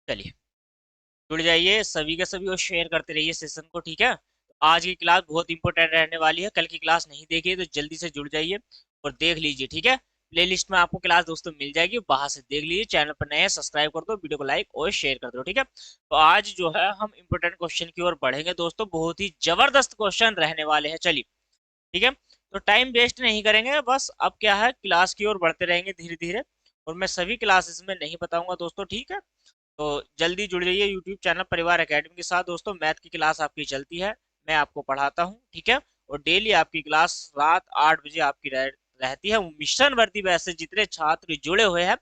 चलिए, जुड़ जाइए सभी के सभी और शेयर करते रहिए सेशन को, ठीक है। तो आज की क्लास बहुत इंपॉर्टेंट रहने वाली है, कल की क्लास नहीं देखी है तो जल्दी से जुड़ जाइए और देख लीजिए, ठीक है। प्लेलिस्ट में आपको क्लास दोस्तों मिल जाएगी, वहां से देख लीजिए। चैनल पर नए हैं सब्सक्राइब कर दो, वीडियो को लाइक और शेयर कर दो, ठीक है। तो आज जो है हम इंपॉर्टेंट क्वेश्चन की ओर बढ़ेंगे दोस्तों, बहुत ही जबरदस्त क्वेश्चन रहने वाले हैं। चलिए, ठीक है। तो टाइम वेस्ट नहीं करेंगे, बस अब क्या है, क्लास की ओर बढ़ते रहेंगे धीरे धीरे। और मैं सभी क्लासेस में नहीं बताऊंगा दोस्तों, ठीक है। तो जल्दी जुड़ जाइए यूट्यूब चैनल परिवार एकेडमी के साथ दोस्तों। मैथ की क्लास आपकी चलती है, मैं आपको पढ़ाता हूँ, ठीक है। और डेली आपकी क्लास रात 8 बजे आपकी रहती है। मिशन वर्दी बैच से जितने छात्र जुड़े हुए हैं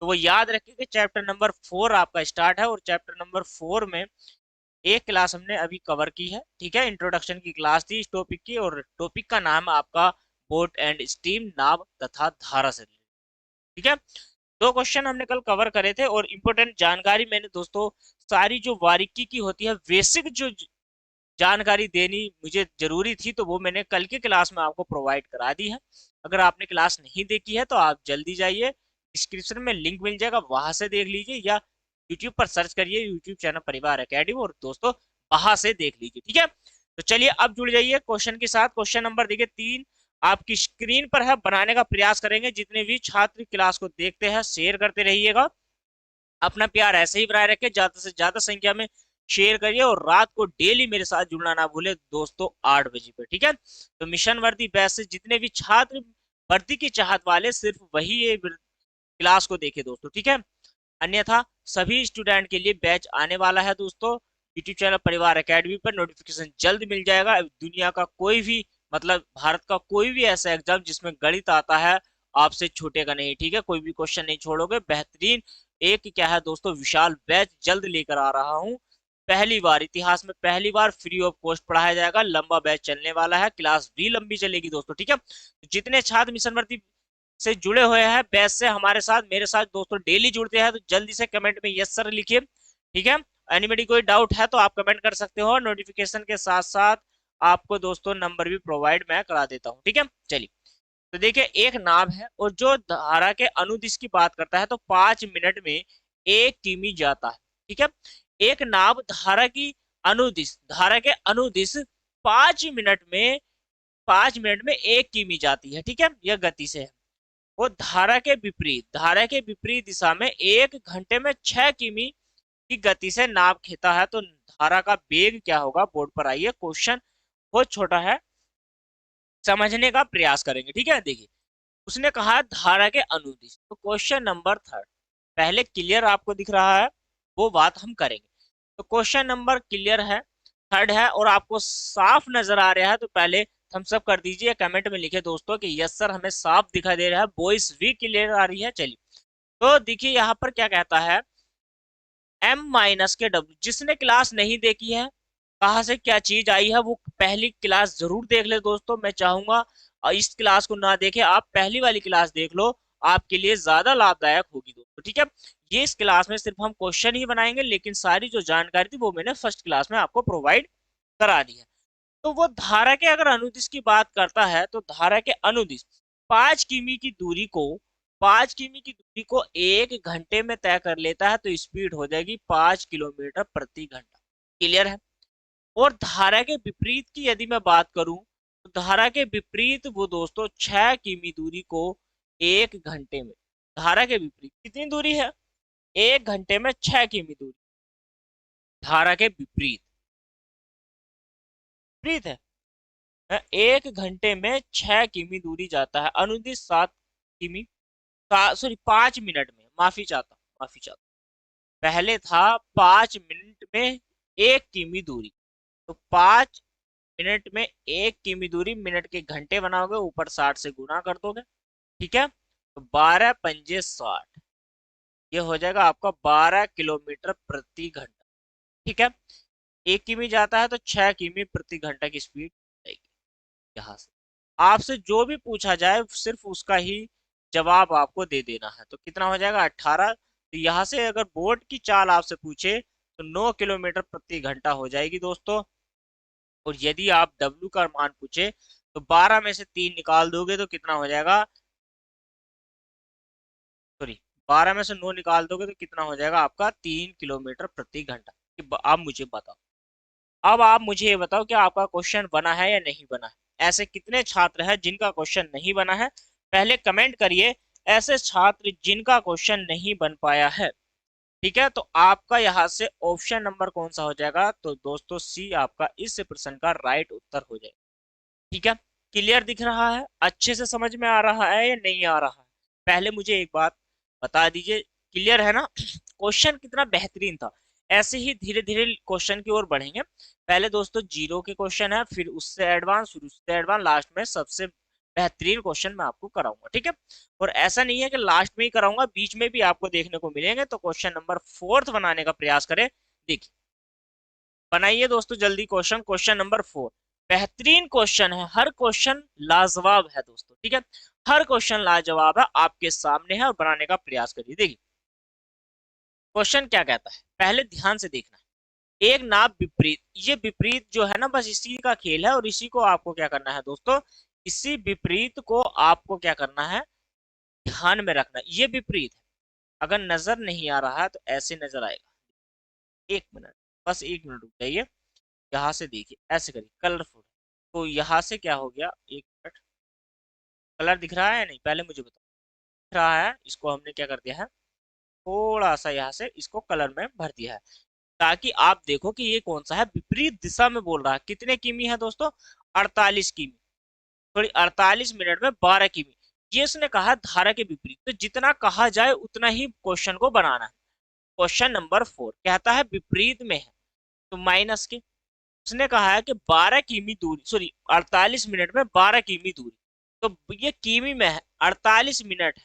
तो वो याद रखिए कि चैप्टर नंबर 4 आपका स्टार्ट है, और चैप्टर नंबर 4 में एक क्लास हमने अभी कवर की है, ठीक है। इंट्रोडक्शन की क्लास थी इस टॉपिक की, और टॉपिक का नाम है आपका बोट एंड स्टीम, नाव तथा धारा से, ठीक है। दो क्वेश्चन हमने कल कवर करे थे, और इम्पोर्टेंट जानकारी मैंने दोस्तों सारी जो बारीकी की होती है, बेसिक जो जानकारी देनी मुझे जरूरी थी, तो वो मैंने कल की क्लास में आपको प्रोवाइड करा दी है। अगर आपने क्लास नहीं देखी है तो आप जल्दी जाइए, डिस्क्रिप्शन में लिंक मिल जाएगा, वहां से देख लीजिए, या यूट्यूब पर सर्च करिए यूट्यूब चैनल परिवार एकेडमी, और दोस्तों वहां से देख लीजिए, ठीक है। तो चलिए अब जुड़ जाइए क्वेश्चन के साथ। क्वेश्चन नंबर देखिए 3 आपकी स्क्रीन पर है, बनाने का प्रयास करेंगे। जितने भी छात्र क्लास को देखते हैं शेयर करते रहिएगा, अपना प्यार ऐसे ही बनाए रखें, ज्यादा से ज्यादा संख्या में शेयर करिए, और रात को डेली मेरे साथ जुड़ना ना भूले दोस्तों 8 बजे पे, ठीक है। तो मिशन वर्दी बैच से जितने भी छात्र वर्दी की चाहत वाले, सिर्फ वही ये क्लास को देखे दोस्तों, ठीक है। अन्यथा सभी स्टूडेंट के लिए बैच आने वाला है दोस्तों यूट्यूब चैनल परिवार एकेडमी पर। नोटिफिकेशन जल्द मिल जाएगा। दुनिया का कोई भी, मतलब भारत का कोई भी ऐसा एग्जाम जिसमें गणित आता है, आपसे छूटेगा नहीं, ठीक है। कोई भी क्वेश्चन नहीं छोड़ोगे। बेहतरीन एक क्या है दोस्तों, विशाल बैच जल्द लेकर आ रहा हूँ। पहली बार, इतिहास में पहली बार फ्री ऑफ कॉस्ट पढ़ाया जाएगा। लंबा बैच चलने वाला है, क्लास भी लंबी चलेगी दोस्तों, ठीक है। जितने छात्र मिशन भर्ती से जुड़े हुए हैं बैच से हमारे साथ, मेरे साथ दोस्तों डेली जुड़ते हैं, तो जल्दी से कमेंट में यस सर लिखिए, ठीक है। एनीबडी कोई डाउट है तो आप कमेंट कर सकते हो। नोटिफिकेशन के साथ साथ आपको दोस्तों नंबर भी प्रोवाइड मैं करा देता हूँ, ठीक है। चलिए, तो देखिए एक नाम है, और जो धारा के अनुदिश की बात करता है तो 5 मिनट में 1 किमी जाता है, ठीक है। एक नाव धारा के अनुदिश 5 मिनट में 1 किमी जाती है, ठीक है। यह गति से है। वो धारा के विपरीत दिशा में 1 घंटे में 6 किमी की गति से नाव खेता है, तो धारा का वेग क्या होगा? बोर्ड पर आइए, क्वेश्चन बहुत छोटा है, समझने का प्रयास करेंगे, ठीक है। देखिए, उसने कहा धारा के अनुदिश, तो क्वेश्चन नंबर 3 पहले क्लियर आपको दिख रहा है, वो बात हम करेंगे। तो क्वेश्चन नंबर क्लियर है, 3 है, और आपको साफ नजर आ रहा है तो पहले थम्स अप कर दीजिए, कमेंट में लिखे दोस्तों कि यस सर हमें साफ दिखाई दे रहा है, वॉइस भी क्लियर आ रही है। चलिए, तो देखिए यहाँ पर क्या कहता है, M-के W। जिसने क्लास नहीं देखी है, कहाँ से क्या चीज आई है, वो पहली क्लास जरूर देख ले दोस्तों। मैं चाहूंगा इस क्लास को ना देखे, आप पहली वाली क्लास देख लो, आपके लिए ज्यादा लाभदायक होगी दोस्तों, ठीक है। ये इस क्लास में सिर्फ हम क्वेश्चन ही बनाएंगे, लेकिन सारी जो जानकारी थी वो मैंने फर्स्ट क्लास में आपको प्रोवाइड करा दी है। तो वो धारा के अगर अनुदिश की बात करता है, तो धारा के अनुदिश 5 किमी की दूरी को 1 घंटे में तय कर लेता है, तो स्पीड हो जाएगी 5 किलोमीटर प्रति घंटा। क्लियर है। और धारा के विपरीत की यदि मैं बात करूं, तो धारा के विपरीत वो दोस्तों 6 किमी दूरी को 1 घंटे में, धारा के विपरीत कितनी दूरी है? 1 घंटे में 6 किमी दूरी, धारा के विपरीत विपरीत है। 1 घंटे में 6 किमी दूरी जाता है, अनुदिश 7 किमी, सॉरी 5 मिनट में, माफी चाहता पहले था 5 मिनट में 1 किमी दूरी, तो 5 मिनट में 1 किमी दूरी, मिनट के घंटे बनाओगे, ऊपर 60 से गुना कर दोगे, ठीक है। तो 12 पंजे 60, ये हो जाएगा आपका 12 किलोमीटर प्रति घंटा, ठीक है। 1 किमी जाता है तो 6 किमी प्रति घंटा की स्पीड जाएगी। यहाँ से आपसे जो भी पूछा जाए सिर्फ उसका ही जवाब आपको दे देना है। तो कितना हो जाएगा? 18। तो यहाँ से अगर बोट की चाल आपसे पूछे तो 9 किलोमीटर प्रति घंटा हो जाएगी दोस्तों। और यदि आप डब्ल्यू का मान पूछे तो 12 में से 3 निकाल दोगे तो कितना हो जाएगा? सॉरी, 12 में से 9 निकाल दोगे तो कितना हो जाएगा आपका 3 किलोमीटर प्रति घंटा। आप मुझे बताओ, अब आप मुझे ये बताओ कि आपका क्वेश्चन बना है या नहीं बना है। ऐसे कितने छात्र हैं जिनका क्वेश्चन नहीं बना है, पहले कमेंट करिए। ऐसे छात्र जिनका क्वेश्चन नहीं बन पाया है, ठीक है, तो आपका यहाँ से ऑप्शन नंबर कौन सा हो जाएगा, तो दोस्तों सी आपका इस प्रश्न का राइट उत्तर हो जाएगा। ठीक है, क्लियर दिख रहा है, अच्छे से समझ में आ रहा है या नहीं आ रहा है, पहले मुझे एक बात बता दीजिए। क्लियर है ना? क्वेश्चन कितना बेहतरीन था। ऐसे ही धीरे धीरे क्वेश्चन की ओर बढ़ेंगे। पहले दोस्तों जीरो के क्वेश्चन है, फिर उससे एडवांस, फिर उससे एडवांस, लास्ट में सबसे बेहतरीन क्वेश्चन मैं आपको कराऊंगा। ठीक है, और ऐसा नहीं है कि लास्ट में ही कराऊंगा, बीच में भी आपको देखने को मिलेंगे। तो क्वेश्चन नंबर 4 बनाने का प्रयास करें। देखिए, बनाइए दोस्तों जल्दी क्वेश्चन। क्वेश्चन नंबर 4 बेहतरीन क्वेश्चन है, हर क्वेश्चन लाजवाब है दोस्तों। ठीक है, हर क्वेश्चन लाजवाब है, आपके सामने है और बनाने का प्रयास करिए। देखिए क्वेश्चन क्या कहता है, पहले ध्यान से देखना है। एक नाप विपरीत, ये विपरीत जो है ना, बस इसी का खेल है और इसी को आपको क्या करना है दोस्तों, इसी विपरीत को आपको क्या करना है, ध्यान में रखना है। ये विपरीत है, अगर नजर नहीं आ रहा है तो ऐसे नजर आएगा। एक मिनट, बस एक मिनट रुक जाइए। यहाँ से देखिए, ऐसे करिए, कलरफुल। तो यहाँ से क्या हो गया, एक मिनट, कलर दिख रहा है या नहीं, पहले मुझे बताओ। दिख रहा है, इसको हमने क्या कर दिया है, थोड़ा सा यहाँ से इसको कलर में भर दिया है, ताकि आप देखो कि ये कौन सा है, विपरीत दिशा में बोल रहा है। कितने किमी है दोस्तों, 48 किमी, सॉरी 48 मिनट में 12 किमी। ये उसने कहा धारा के विपरीत, तो जितना कहा जाए उतना ही क्वेश्चन को बनाना है। क्वेश्चन नंबर 4 कहता है विपरीत में है, तो माइनस के, उसने कहा है कि 12 किमी दूरी, सॉरी 48 मिनट में 12 किमी दूरी, तो ये किमी में है, 48 मिनट है,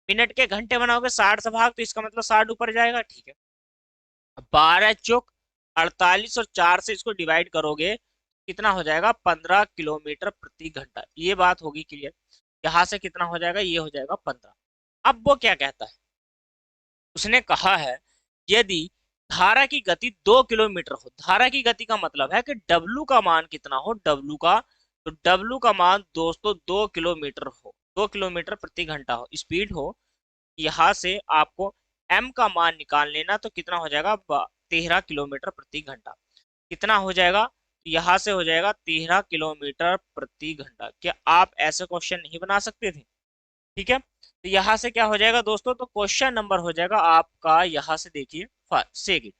मिनट के घंटे बनाओगे 60 से भाग, तो इसका मतलब 60 ऊपर जाएगा। ठीक है, 12 चौक 48 और 4 से इसको डिवाइड करोगे, कितना हो जाएगा, 15 किलोमीटर प्रति घंटा। ये बात होगी क्लियर। यहाँ से कितना हो जाएगा, ये हो जाएगा 15। अब वो क्या कहता है, उसने कहा है यदि धारा की गति 2 किलोमीटर हो, धारा की गति का मतलब है कि डब्लू का मान कितना हो, डब्लू का, तो डब्लू का मान दोस्तों 2 किलोमीटर हो, 2 किलोमीटर प्रति घंटा हो, स्पीड हो। यहाँ से आपको एम का मान निकाल लेना, तो कितना हो जाएगा, 13 किलोमीटर प्रति घंटा। कितना हो जाएगा, तो यहाँ से हो जाएगा 13 किलोमीटर प्रति घंटा। क्या आप ऐसे क्वेश्चन नहीं बना सकते थे? ठीक है, तो यहाँ से क्या हो जाएगा दोस्तों, तो क्वेश्चन नंबर हो जाएगा आपका, यहाँ से देखिए सेकंड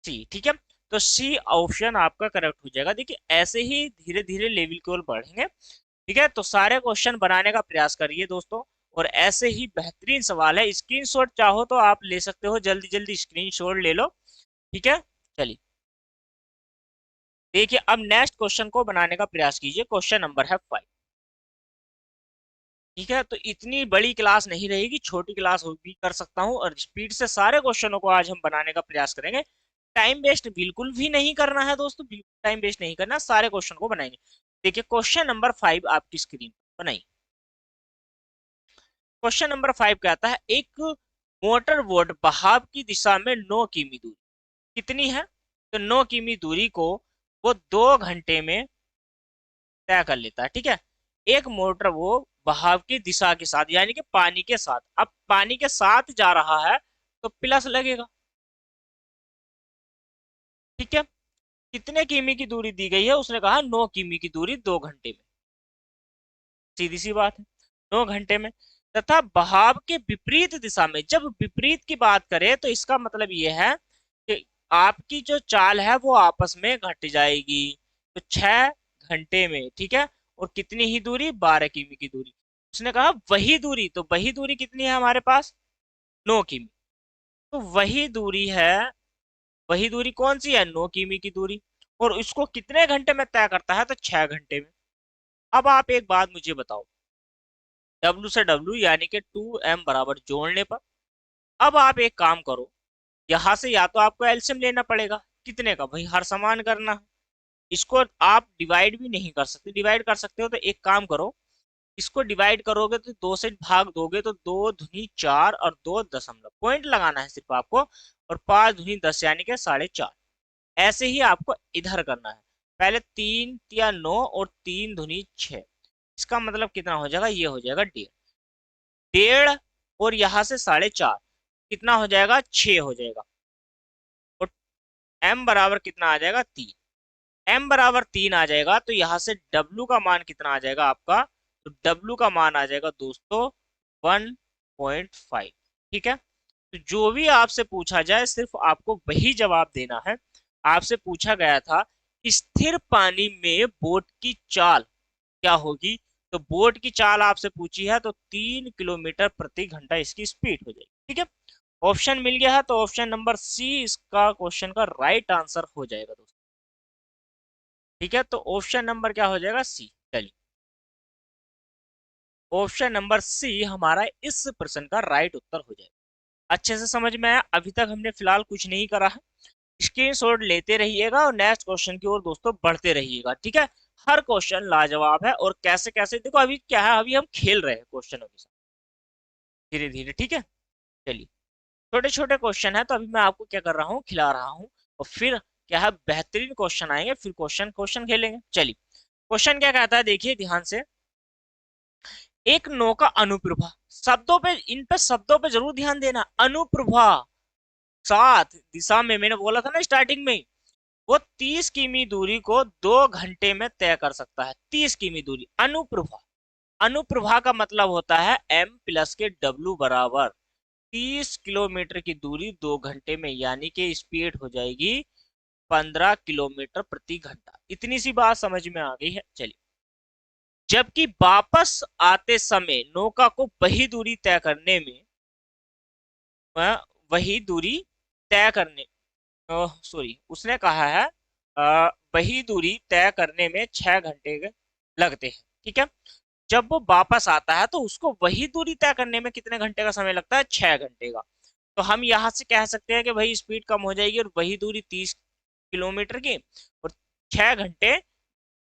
सी। ठीक है, तो सी ऑप्शन आपका करेक्ट हो जाएगा। देखिए ऐसे ही धीरे धीरे लेवल की ओर बढ़ेंगे। ठीक है, तो सारे क्वेश्चन बनाने का प्रयास करिए दोस्तों, और ऐसे ही बेहतरीन सवाल है। स्क्रीनशॉट चाहो तो आप ले सकते हो, जल्दी जल्दी स्क्रीनशॉट ले लो। ठीक है, चलिए देखिए, अब नेक्स्ट क्वेश्चन को बनाने का प्रयास कीजिए। क्वेश्चन नंबर है 5। ठीक है, तो इतनी बड़ी क्लास नहीं रहेगी, छोटी क्लास भी कर सकता हूँ, और स्पीड से सारे क्वेश्चनों को आज हम बनाने का प्रयास करेंगे। टाइम वेस्ट बिल्कुल भी नहीं करना है दोस्तों, बिल्कुल टाइम वेस्ट नहीं करना, सारे क्वेश्चन को बनाएंगे। देखिए क्वेश्चन नंबर 5 आपकी स्क्रीन पर बनाइए। क्वेश्चन नंबर 5 कहता है एक मोटर बोट बहाव की दिशा में 9 किमी दूरी, कितनी है, तो 9 किमी दूरी को वो 2 घंटे में तय कर लेता है। ठीक है, एक मोटर वो बहाव की दिशा के साथ, यानी कि पानी के साथ, अब पानी के साथ जा रहा है तो प्लस लगेगा। ठीक है, कितने किमी की दूरी दी गई है, उसने कहा 9 किमी की दूरी 2 घंटे में, सीधी सी बात है, 9 घंटे में। तथा बहाव के विपरीत दिशा में, जब विपरीत की बात करें तो इसका मतलब यह है कि आपकी जो चाल है वो आपस में घट जाएगी, तो 6 घंटे में। ठीक है, और कितनी ही दूरी, 12 किमी की दूरी। उसने कहा वही दूरी, तो वही दूरी कितनी है हमारे पास, 9 किमी। तो वही दूरी है, वही दूरी कौन सी है, 9 किमी की दूरी, और इसको कितने घंटे में तय करता है, तो 6 घंटे में। अब आप एक बात मुझे बताओ, W से W यानी कि 2m बराबर जोड़ने पर, अब आप एक काम करो, यहाँ से या तो आपको एलसीएम लेना पड़ेगा, कितने का भाई, हर समान करना है। इसको आप डिवाइड भी नहीं कर सकते, डिवाइड कर सकते हो तो एक काम करो, इसको डिवाइड करोगे तो 2 से भाग दोगे तो 2 दूनी 4 और 2 दशमलव, पॉइंट लगाना है सिर्फ आपको, और 5 दूनी 10 यानी कि 4.5। ऐसे ही आपको इधर करना है, पहले 3 या 9 और 3 दूनी 6, इसका मतलब कितना हो जाएगा, ये हो जाएगा 1.5। 1.5 और यहाँ से 4.5 कितना हो जाएगा, 6 हो जाएगा। और m बराबर कितना आ जाएगा, 3। m बराबर 3 आ जाएगा तो यहाँ से w का मान कितना आ जाएगा आपका, तो w का मान आ जाएगा दोस्तों 1.5। ठीक है, तो जो भी आपसे पूछा जाए सिर्फ आपको वही जवाब देना है। आपसे पूछा गया था स्थिर पानी में बोट की चाल क्या होगी, तो बोट की चाल आपसे पूछी है तो 3 किलोमीटर प्रति घंटा इसकी स्पीड हो जाएगी। ठीक है, ऑप्शन मिल गया है तो ऑप्शन नंबर सी इसका क्वेश्चन का राइट आंसर हो जाएगा दोस्तों। ठीक है, तो ऑप्शन नंबर क्या हो जाएगा, सी। चलिए, ऑप्शन नंबर सी हमारा इस प्रश्न का राइट उत्तर हो जाएगा। अच्छे से समझ में आया? अभी तक हमने फिलहाल कुछ नहीं करा है। स्क्रीनशॉट लेते रहिएगा और नेक्स्ट क्वेश्चन की ओर दोस्तों बढ़ते रहिएगा। ठीक है, हर क्वेश्चन लाजवाब है और कैसे कैसे देखो, अभी क्या है, अभी हम खेल रहे हैं क्वेश्चनों के साथ धीरे धीरे। ठीक है, चलिए, छोटे छोटे क्वेश्चन है तो अभी मैं आपको क्या कर रहा हूँ, खिला रहा हूँ, और फिर क्या है, बेहतरीन क्वेश्चन आएंगे, फिर क्वेश्चन क्वेश्चन खेलेंगे। चलिए, क्वेश्चन क्या कहता है, देखिए ध्यान से। एक नौका अनुप्रभा, शब्दों पे, इन पे शब्दों पे जरूर ध्यान देना। अनुप्रभा, सात दिशा में, मैंने बोला था ना स्टार्टिंग में, वो 30 किमी दूरी को 2 घंटे में तय कर सकता है। 30 किमी दूरी अनुप्रभा, अनुप्रभा का मतलब होता है m प्लस के w बराबर 30 किलोमीटर की दूरी 2 घंटे में, यानी कि स्पीड हो जाएगी 15 किलोमीटर प्रति घंटा। इतनी सी बात समझ में आ गई है? चलिए, जबकि वापस आते समय नौका को वही दूरी तय करने में, वही दूरी तय करने, सॉरी, उसने कहा है वही दूरी तय करने में 6 घंटे लगते हैं। ठीक है, जब वो वापस आता है तो उसको वही दूरी तय करने में कितने घंटे का समय लगता है, 6 घंटे का। तो हम यहाँ से कह सकते हैं कि भाई स्पीड कम हो जाएगी और वही दूरी 30 किलोमीटर की, और 6 घंटे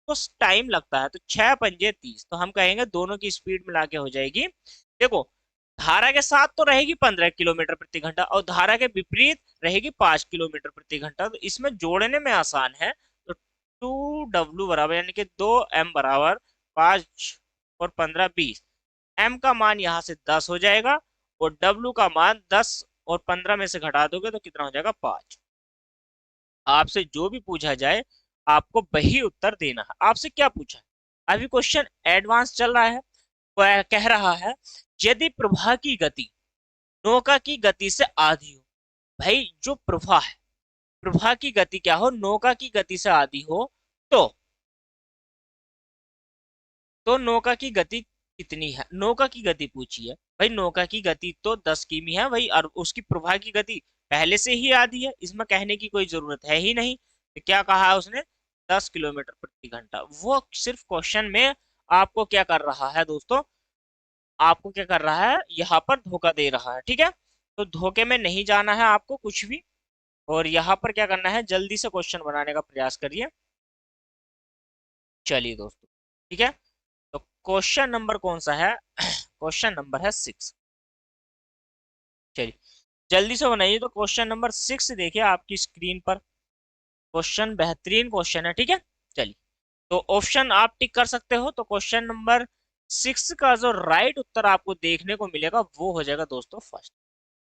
तो टाइम लगता है, तो 6 पंजे 30, तो हम कहेंगे दोनों की स्पीड मिला के हो जाएगी। देखो, धारा के साथ तो रहेगी 15 किलोमीटर प्रति घंटा और धारा के विपरीत रहेगी 5 किलोमीटर प्रति घंटा, तो इसमें जोड़ने में आसान है। तो 2w बराबर, यानी कि 2m बराबर 5 और 15 20। m का मान यहाँ से 10 हो जाएगा और w का मान 10 और 15 में से घटा दोगे तो कितना हो जाएगा, 5। आपसे जो भी पूछा जाए आपको वही उत्तर देना है। आपसे क्या पूछा है, अभी क्वेश्चन एडवांस चल रहा है। वह कह रहा है यदि प्रवाह की गति नौका की गति से आधी हो। भाई जो प्रवाह है, प्रवाह की गति क्या हो, नौका की गति से आधी हो, तो नौका की गति कितनी है, नौका की गति पूछी है। भाई नौका की गति तो 10 किमी है भाई, और उसकी प्रवाह की गति पहले से ही आधी है, इसमें कहने की कोई जरूरत है ही नहीं। तो क्या कहा है उसने, 10 किलोमीटर प्रति घंटा। वो सिर्फ क्वेश्चन में आपको क्या कर रहा है दोस्तों, आपको क्या कर रहा है, यहाँ पर धोखा दे रहा है। ठीक है, तो धोखे में नहीं जाना है आपको कुछ भी, और यहाँ पर क्या करना है, जल्दी से क्वेश्चन बनाने का प्रयास करिए। चलिए दोस्तों, ठीक है, तो क्वेश्चन नंबर कौन सा है, क्वेश्चन नंबर है 6। चलिए, जल्दी से बनाइए। तो क्वेश्चन नंबर 6 देखिए आपकी स्क्रीन पर, क्वेश्चन बेहतरीन क्वेश्चन है। ठीक है, चलिए, तो ऑप्शन आप टिक कर सकते हो। तो क्वेश्चन नंबर 6 का जो राइट उत्तर आपको देखने को मिलेगा वो हो जाएगा दोस्तों फर्स्ट।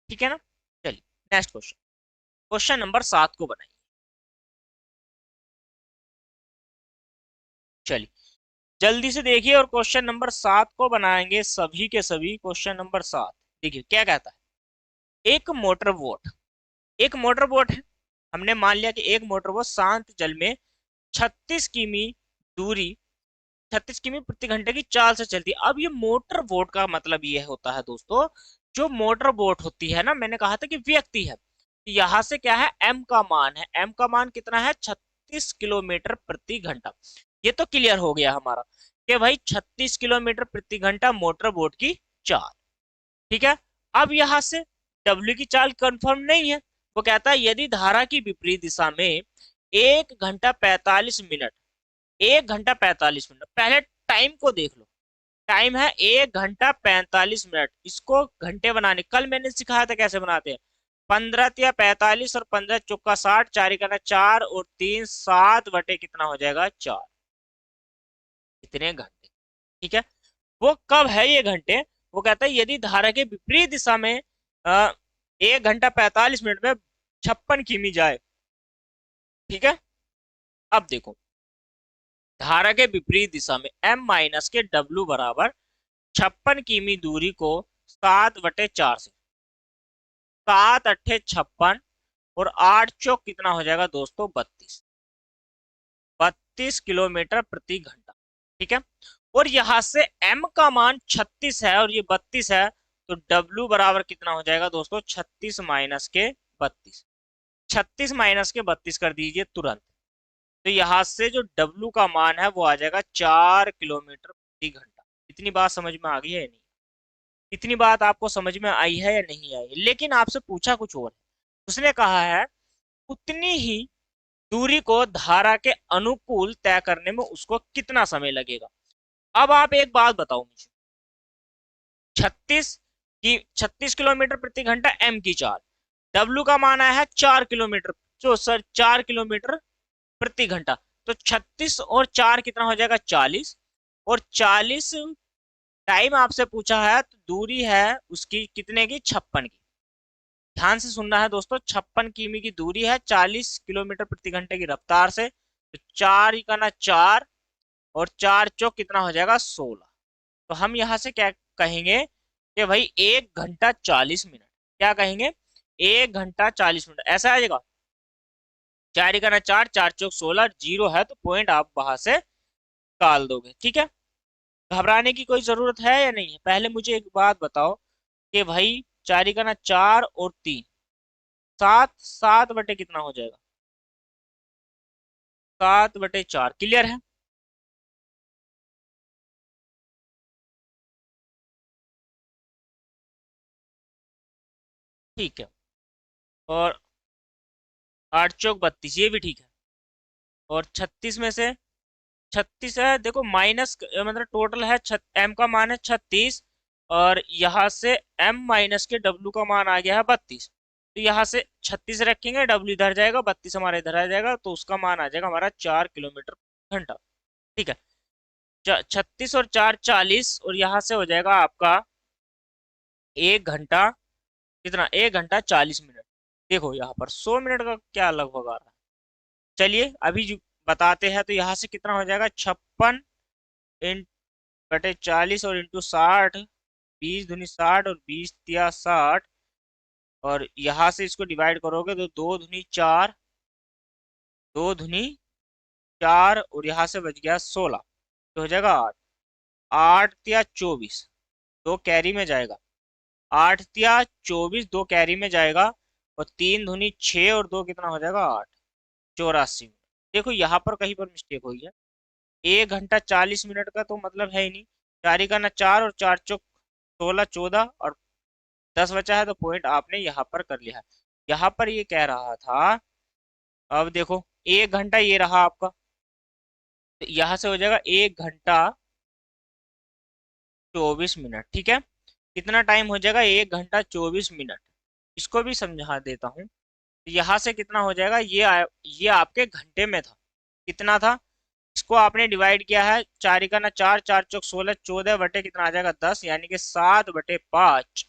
ठीक है ना, चलिए नेक्स्ट क्वेश्चन, क्वेश्चन नंबर 7 को बनाइए। चलिए, जल्दी से देखिए और क्वेश्चन नंबर 7 को बनाएंगे सभी के सभी। क्वेश्चन नंबर 7 देखिए क्या कहता है, एक मोटर बोट है। हमने मान लिया कि एक मोटर बोट शांत जल में 36 किमी दूरी, 36 किमी प्रति घंटे की चाल से चलती है। अब ये मोटर बोट का मतलब ये होता है दोस्तों, जो मोटर बोट होती है ना, मैंने कहा था कि व्यक्ति है, तो यहाँ से क्या है, एम का मान है, एम का मान कितना है, 36 किलोमीटर प्रति घंटा। ये तो क्लियर हो गया हमारा कि भाई 36 किलोमीटर प्रति घंटा मोटर बोट की चाल। ठीक है, अब यहाँ से डब्ल्यू की चाल कंफर्म नहीं है। वो कहता है यदि धारा की विपरीत दिशा में 1 घंटा 45 मिनट, 1 घंटा 45 मिनट, पहले टाइम को देख लो। टाइम है 1 घंटा 45 मिनट, इसको घंटे बनाने कल मैंने सिखाया था कैसे बनाते हैं। 15 या 45 और 15 चौका 60, 4 करना 4 और 3 7 बटे कितना हो जाएगा, 4, इतने घंटे। ठीक है, वो कब है ये घंटे, वो कहता है यदि धारा के विपरीत दिशा में 1 घंटा 45 मिनट में 56 किमी जाए। ठीक है, अब देखो धारा के विपरीत दिशा में m माइनस के w बराबर 56 किमी दूरी को 7/4 से 7 × 8 = 56 और 8 × 4 कितना हो जाएगा दोस्तों 32 किलोमीटर प्रति घंटा। ठीक है, और यहां से m का मान 36 है और ये 32 है, तो w बराबर कितना हो जाएगा दोस्तों 36 माइनस के 32। 36 माइनस के 32 कर दीजिए तुरंत, तो यहां से जो w का मान है वो आ जाएगा 4 किलोमीटर प्रति घंटा। इतनी बात समझ में आ गई है या नहीं? इतनी बात आपको समझ में आई है या नहीं आई? लेकिन आपसे पूछा कुछ और है, उसने कहा है उतनी ही दूरी को धारा के अनुकूल तय करने में उसको कितना समय लगेगा। अब आप एक बात बताओ मुझे, 36 किलोमीटर प्रति घंटा m की चाल, w का मान आया है 4 किलोमीटर, जो सर 4 किलोमीटर प्रति घंटा, तो 36 और 4 कितना हो जाएगा 40, और 40 टाइम आपसे पूछा है तो दूरी है उसकी कितने की 56 की। ध्यान से सुनना है दोस्तों, 56 किमी की दूरी है 40 किलोमीटर प्रति घंटे की रफ्तार से, तो 4 का ना 4 और 4 चौक कितना हो जाएगा 16। तो हम यहां से क्या कहेंगे कि भाई 1 घंटा 40 मिनट। क्या कहेंगे 1 घंटा 40 मिनट, ऐसा आ जाएगा। 4 का ना 4, 4 चौक 16, जीरो है तो पॉइंट आप वहां से निकाल दोगे। ठीक है, घबराने की कोई जरूरत है या नहीं है? पहले मुझे एक बात बताओ कि भाई 4 का ना 4 और 3, 7, 7 बटे कितना हो जाएगा 7/4, क्लियर है? ठीक है, और 8 चौक 32, ये भी ठीक है। और 36 में से 36 है, देखो माइनस मतलब टोटल है m का मान है 36, और यहाँ से m माइनस के w का मान आ गया है 32, तो यहाँ से 36 रखेंगे, w इधर जाएगा, 32 हमारे इधर आ जाएगा, तो उसका मान आ जाएगा हमारा 4 किलोमीटर घंटा। ठीक है, 36 और 4 40, और यहाँ से हो जाएगा आपका 1 घंटा कितना 1 घंटा 40 मिनट। देखो यहाँ पर 100 मिनट का क्या लगभग आ रहा है। चलिए अभी जो बताते हैं, तो यहाँ से कितना हो जाएगा 56 इन बटे 40 और इंटू 60, 20 दूनी 60 और 20 तिया 60, और यहाँ से इसको डिवाइड करोगे तो 2 दूनी 4, 2 दूनी 4, और यहाँ से बच गया 16, तो हो जाएगा 8, 8 तिया 24, 2 कैरी में जाएगा, 8 तिया 24, 2 कैरी में जाएगा, और 3 दूनी 6 और 2 कितना हो जाएगा 8, 84 मिनट। देखो यहाँ पर कहीं पर मिस्टेक हुई है, 1 घंटा 40 मिनट का तो मतलब है ही नहीं। 4 का ना 4 और 4 चौक 16, 14 और 10 बचा है, तो पॉइंट आपने यहाँ पर कर लिया है। यहाँ पर ये कह रहा था, अब देखो 1 घंटा ये रहा आपका, तो यहाँ से हो जाएगा 1 घंटा 24 मिनट। ठीक है, कितना टाइम हो जाएगा 1 घंटा 24 मिनट। इसको भी समझा देता हूँ, तो यहाँ से कितना हो जाएगा, ये आपके घंटे में था, कितना था, इसको आपने डिवाइड किया है, 4 का ना 4, 4 चौक 16, 14 बटे कितना आ जाएगा 10, यानी कि 7/5।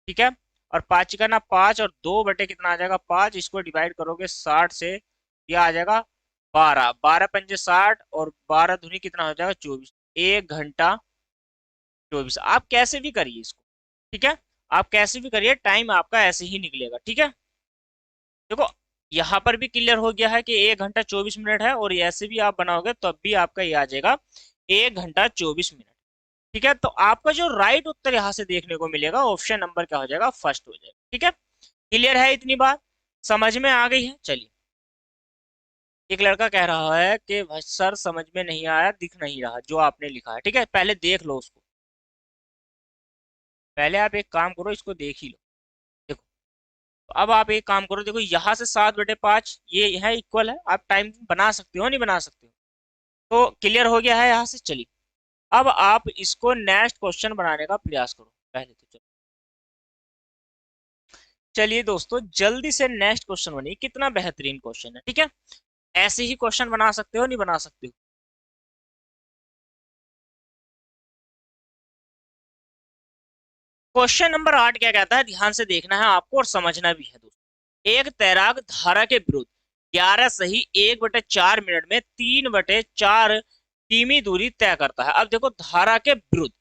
ठीक है, और 5 का ना 5 और 2 बटे कितना आ जाएगा 5, इसको डिवाइड करोगे 60 से, यह आ जाएगा 12, 12 पंजे 60, और 12 दूनी कितना हो जाएगा 24, 1 घंटा 24। आप कैसे भी करिए इसको, ठीक है, आप कैसे भी करिए, टाइम आपका ऐसे ही निकलेगा। ठीक है, देखो यहाँ पर भी क्लियर हो गया है कि 1 घंटा 24 मिनट है, और ऐसे भी आप बनाओगे तब भी आपका ये आ जाएगा 1 घंटा 24 मिनट। ठीक है, तो आपका जो राइट उत्तर यहाँ से देखने को मिलेगा ऑप्शन नंबर क्या हो जाएगा, फर्स्ट हो जाएगा। ठीक है, क्लियर है इतनी बात, समझ में आ गई है? चलिए, एक लड़का कह रहा है कि भाई सर समझ में नहीं आया, दिख नहीं रहा जो आपने लिखा है। ठीक है, पहले देख लो उसको, पहले आप एक काम करो, इसको देख ही लो। देखो, तो अब आप एक काम करो, देखो यहाँ से 7/5 ये है इक्वल है, आप टाइम बना सकते हो नहीं बना सकते हो? तो क्लियर हो गया है यहाँ से। चलिए अब आप इसको नेक्स्ट क्वेश्चन बनाने का प्रयास करो पहले तो। चलो चलिए दोस्तों, जल्दी से नेक्स्ट क्वेश्चन बनिए, कितना बेहतरीन क्वेश्चन है। ठीक है, ऐसे ही क्वेश्चन बना सकते हो नहीं बना सकते हो? क्वेश्चन नंबर 8 क्या कहता है, ध्यान से देखना है आपको और समझना भी है दोस्तों। एक तैराक धारा के विरुद्ध 11 सही 1/4 मिनट में 3/4 किमी दूरी तय करता है। अब देखो धारा के विरुद्ध,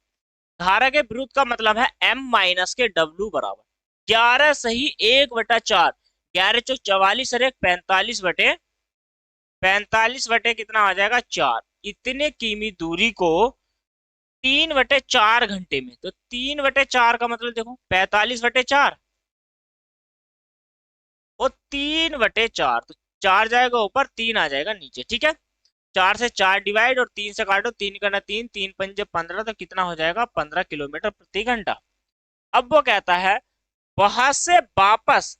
धारा के विरुद्ध का मतलब है m माइनस के w बराबर 11 सही 1/4, 11 चौक 44 और एक 45 बटे कितना आ जाएगा 4, इतने किमी दूरी को 3/4 घंटे में, तो 3/4 का मतलब देखो 45/4 और 3/4, तो 4 जाएगा ऊपर 3 आ जाएगा नीचे, ठीक है। 4 से 4 डिवाइड और 3 से काटो, 3 करना 3, 3 पंजे 15, तो कितना हो जाएगा 15 किलोमीटर प्रति घंटा। अब वो कहता है वहां से वापस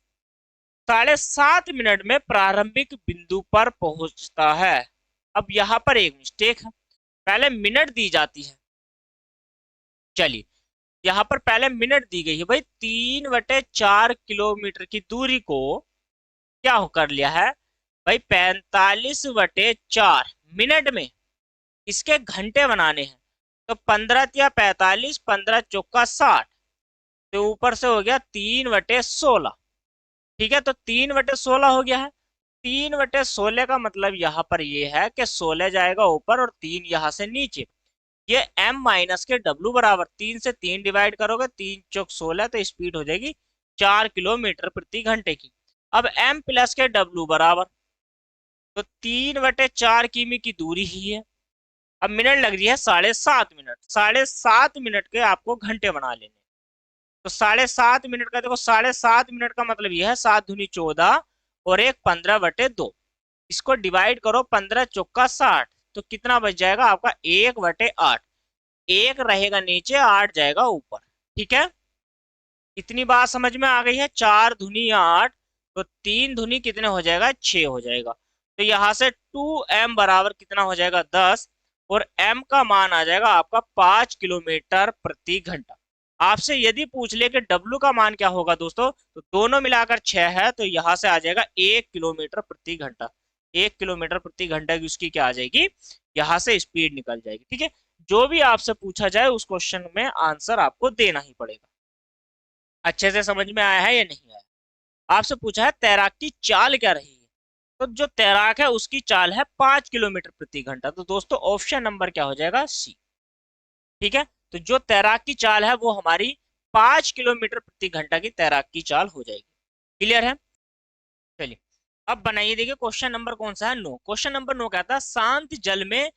7.5 मिनट में प्रारंभिक बिंदु पर पहुंचता है। अब यहाँ पर एक मिस्टेक है, पहले मिनट दी जाती है। चलिए यहाँ पर पहले मिनट दी गई है भाई, 3/4 किलोमीटर की दूरी को क्या हो कर लिया है भाई 45/4 मिनट में, इसके घंटे बनाने हैं। तो 15 या 45, 15 चौका 60, तो ऊपर से हो गया 3/16, ठीक है। तो 3/16 हो गया है। 3/16 का मतलब यहाँ पर ये है कि 16 जाएगा ऊपर और 3 यहाँ से नीचे। ये m माइनस के w बराबर 3 से 3 डिवाइड करोगे, 3 चौक 16, तो स्पीड हो जाएगी 4 किलोमीटर प्रति घंटे की। अब m प्लस के w बराबर, तो 3/4 किमी की दूरी ही है। अब मिनट लग रही है 7.5 मिनट, 7.5 मिनट के आपको घंटे बना लेने। तो 7.5 मिनट का देखो, 7.5 मिनट का मतलब यह है 7 दूनी 14 और एक 15/2, इसको डिवाइड करो 15 चौका 60, तो कितना बच जाएगा आपका 1/8, एक रहेगा नीचे 8 जाएगा ऊपर, ठीक है। इतनी बात समझ में आ गई है। 4 दूनी 8, तो 3 दूनी कितने हो जाएगा 6 हो जाएगा। तो यहां से 2m बराबर कितना हो जाएगा 10, और m का मान आ जाएगा आपका 5 किलोमीटर प्रति घंटा। आपसे यदि पूछ ले कि w का मान क्या होगा दोस्तों, तो दोनों मिलाकर 6 है, तो यहां से आ जाएगा 1 किलोमीटर प्रति घंटा। 1 किलोमीटर प्रति घंटा की उसकी क्या आ जाएगी, यहां से स्पीड निकल जाएगी, ठीक है। जो भी आपसे पूछा जाए उस क्वेश्चन में आंसर आपको देना ही पड़ेगा। अच्छे से समझ में आया है या नहीं आया। आपसे पूछा है तैराक की चाल क्या रही है, तो जो तैराक है उसकी चाल है 5 किलोमीटर प्रति घंटा, तो दोस्तों ऑप्शन नंबर क्या हो जाएगा सी, ठीक है। तो जो तैराक की चाल है वो हमारी 5 किलोमीटर प्रति घंटा की तैराक की चाल हो जाएगी। क्लियर है। चलिए अब बनाइए, देखिए क्वेश्चन नंबर कौन सा है 9। क्वेश्चन नंबर 9 कहता है शांत जल में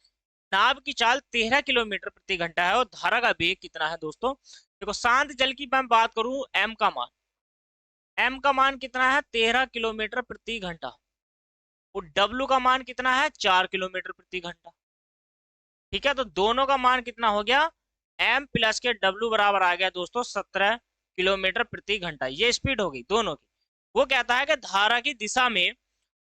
नाव की चाल 13 किलोमीटर प्रति घंटा है और धारा का वेग कितना है दोस्तों। देखो शांत जल की मैं बात करूं, एम का मान कितना है 13 किलोमीटर प्रति घंटा, और डब्ल्यू का मान कितना है 4 किलोमीटर प्रति घंटा, ठीक है। तो दोनों का मान कितना हो गया, एम प्लस के डब्ल्यू बराबर आ गया दोस्तों 17 किलोमीटर प्रति घंटा, ये स्पीड हो गई दोनों की। वो कहता है कि धारा की दिशा में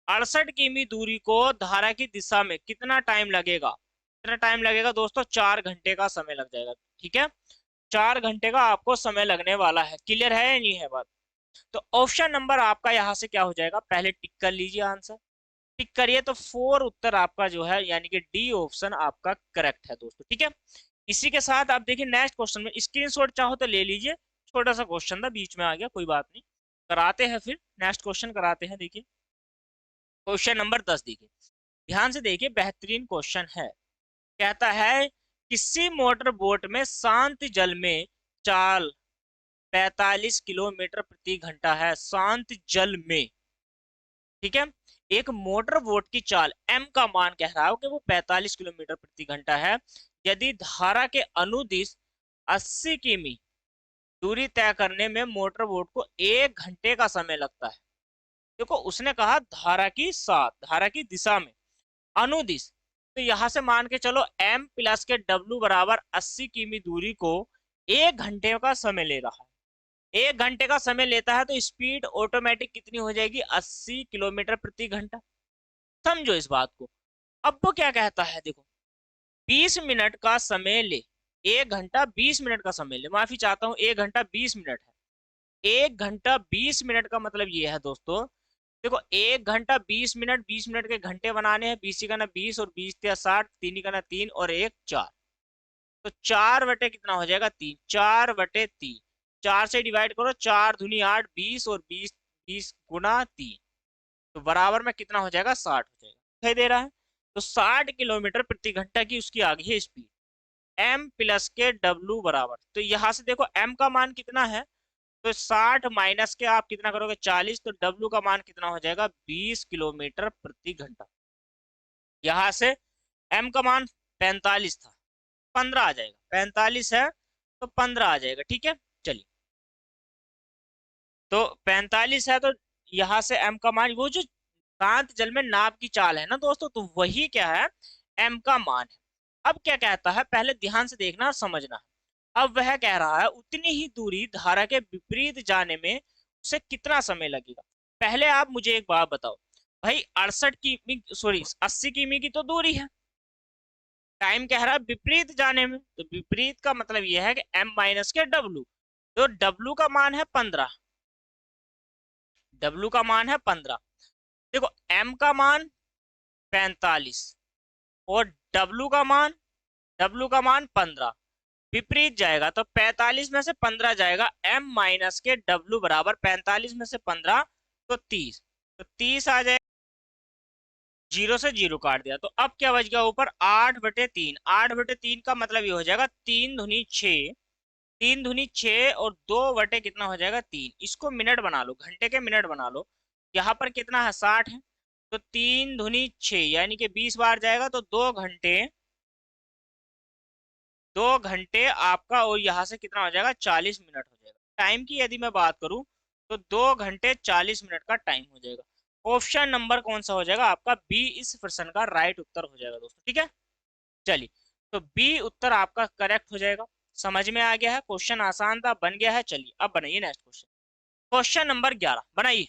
68 किमी दूरी को धारा की दिशा में कितना टाइम लगेगा, कितना टाइम लगेगा दोस्तों 4 घंटे का समय लग जाएगा, ठीक है। 4 घंटे का आपको समय लगने वाला है। क्लियर है या नहीं है बात। तो ऑप्शन नंबर आपका यहाँ से क्या हो जाएगा, पहले टिक कर लीजिए, आंसर टिक करिए, तो 4 उत्तर आपका जो है यानी कि डी ऑप्शन आपका करेक्ट है दोस्तों, ठीक है। इसी के साथ आप देखिए नेक्स्ट क्वेश्चन में स्क्रीनशॉट चाहो तो ले लीजिए, छोटा सा क्वेश्चन था बीच में आ गया, कोई बात नहीं, कराते हैं फिर नेक्स्ट क्वेश्चन कराते हैं। देखिए क्वेश्चन नंबर 10 देखिए, ध्यान से देखिए, बेहतरीन क्वेश्चन है। कहता है किसी मोटर बोट में शांत जल में चाल 45 किलोमीटर प्रति घंटा है, शांत जल में, ठीक है। एक मोटर बोट की चाल m का मान कह रहा है कि वो 45 किलोमीटर प्रति घंटा है, यदि धारा के अनुदिश 80 किमी दूरी तय करने में मोटर बोट को 1 घंटे का समय लगता है। देखो उसने कहा धारा की साथ, धारा की दिशा में अनुदिश, तो यहां से मान के चलो m प्लस के w बराबर 80 किमी दूरी को 1 घंटे का समय ले रहा है। 1 घंटे का समय लेता है तो स्पीड ऑटोमेटिक कितनी हो जाएगी 80 किलोमीटर प्रति घंटा। समझो इस बात को। अब वो क्या कहता है, देखो 20 मिनट का समय ले, 1 घंटा 20 मिनट का समय ले, माफी चाहता हूँ 1 घंटा 20 मिनट है। 1 घंटा 20 मिनट का मतलब ये है दोस्तों, देखो 1 घंटा 20 मिनट, 20 मिनट के घंटे बनाने हैं, 20 का ना 20 और 20 या 60, 3 का ना 3 और 1 4, तो 4 बटे कितना हो जाएगा 3, 4/3, 4 से डिवाइड करो, 4 दूनी 8, 20 और 20 20 गुना 3, तो बराबर में कितना हो जाएगा, 60 हो जाएगा। दिखाई दे रहा है। तो 60 किलोमीटर प्रति घंटा की उसकी आ गई है स्पीड। m प्लस के w बराबर, तो यहां से देखो m का मान कितना है, तो 60 माइनस के आप कितना करोगे, 40, तो w का मान कितना हो जाएगा, 20 किलोमीटर प्रति घंटा। यहां से m का मान 45 था, 15 आ जाएगा, 45 है तो 15 आ जाएगा, ठीक है। चलिए, तो 45 है तो यहां से m का मान, वो जो शांत जल में नाव की चाल है ना दोस्तों, तो वही क्या है, m का मान है। अब क्या कहता है, पहले ध्यान से देखना और समझना। अब वह कह रहा है उतनी ही दूरी धारा के विपरीत जाने में उसे कितना समय लगेगा। पहले आप मुझे एक बात बताओ भाई, 80 किमी की तो दूरी है, टाइम कह रहा है विपरीत जाने में, तो विपरीत का मतलब यह है कि m माइनस के w, तो w का मान है 15, w का मान है 15। देखो m का मान 45 और w का मान 15, विपरीत जाएगा तो 45 में से 15 जाएगा, m माइनस के w बराबर 45 में से 15 तो 30, तो 30 आ जाएगा, जीरो से जीरो काट दिया, तो अब क्या बच गया ऊपर, 8/3। 8/3 का मतलब ये हो जाएगा 3 दूनी 6, 3 दूनी 6 और 2 बटे कितना हो जाएगा, 3। इसको मिनट बना लो, घंटे के मिनट बना लो। यहाँ पर कितना है, 60 है, तो 3 दूनी 6 यानी कि 20 बार जाएगा, तो 2 घंटे, 2 घंटे आपका, और यहाँ से कितना हो जाएगा, 40 मिनट हो जाएगा। टाइम की यदि मैं बात करूं तो 2 घंटे 40 मिनट का टाइम हो जाएगा। ऑप्शन नंबर कौन सा हो जाएगा आपका, बी इस प्रश्न का राइट उत्तर हो जाएगा दोस्तों, ठीक है। चलिए, तो बी उत्तर आपका करेक्ट हो जाएगा। समझ में आ गया है, क्वेश्चन आसान था, बन गया है। चलिए अब बनाइए नेक्स्ट क्वेश्चन, क्वेश्चन नंबर 11 बनाइए।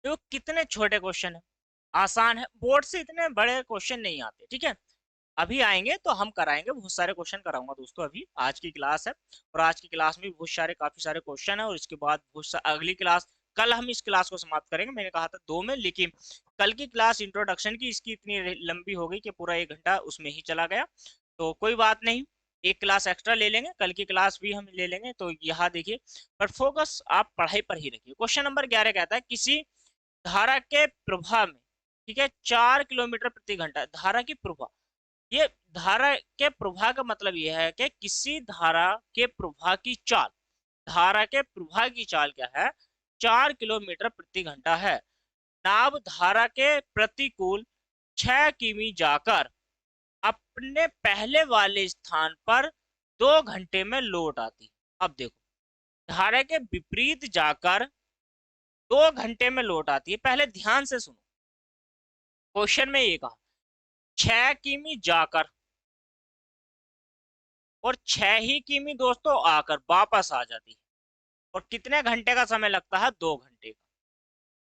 देखो कितने छोटे क्वेश्चन है, आसान है, बोर्ड से इतने बड़े क्वेश्चन नहीं आते, ठीक है। अभी आएंगे तो हम कराएंगे, बहुत सारे क्वेश्चन कराऊंगा दोस्तों, अभी आज की क्लास है और आज की क्लास में बहुत सारे काफी सारे क्वेश्चन है, और इसके बाद अगली क्लास, कल हम इस क्लास को समाप्त करेंगे, मैंने कहा था 2 में, लेकिन कल की क्लास इंट्रोडक्शन की इसकी इतनी लंबी हो गई कि पूरा 1 घंटा उसमें ही चला गया, तो कोई बात नहीं, एक क्लास एक्स्ट्रा ले लेंगे, कल की क्लास भी हम ले लेंगे। तो यहाँ देखिए, पर फोकस आप पढ़ाई पर ही रखिए। क्वेश्चन नंबर 11 कहता है, किसी धारा के प्रवाह में, ठीक है, 4 किलोमीटर प्रति घंटा, धारा की प्रवाह, ये धारा के प्रवाह का मतलब यह है कि किसी धारा के प्रवाह की चाल, धारा के प्रवाह की चाल क्या है, 4 किलोमीटर प्रति घंटा है। नाव धारा के प्रतिकूल 6 किमी जाकर अपने पहले वाले स्थान पर 2 घंटे में लौट आती। अब देखो, धारा के विपरीत जाकर 2 घंटे में लौट आती है। पहले ध्यान से सुनो, क्वेश्चन में ये कहा 6 किमी जाकर, और 6 ही किमी दोस्तों आकर वापस आ जाती है, और कितने घंटे का समय लगता है, 2 घंटे का।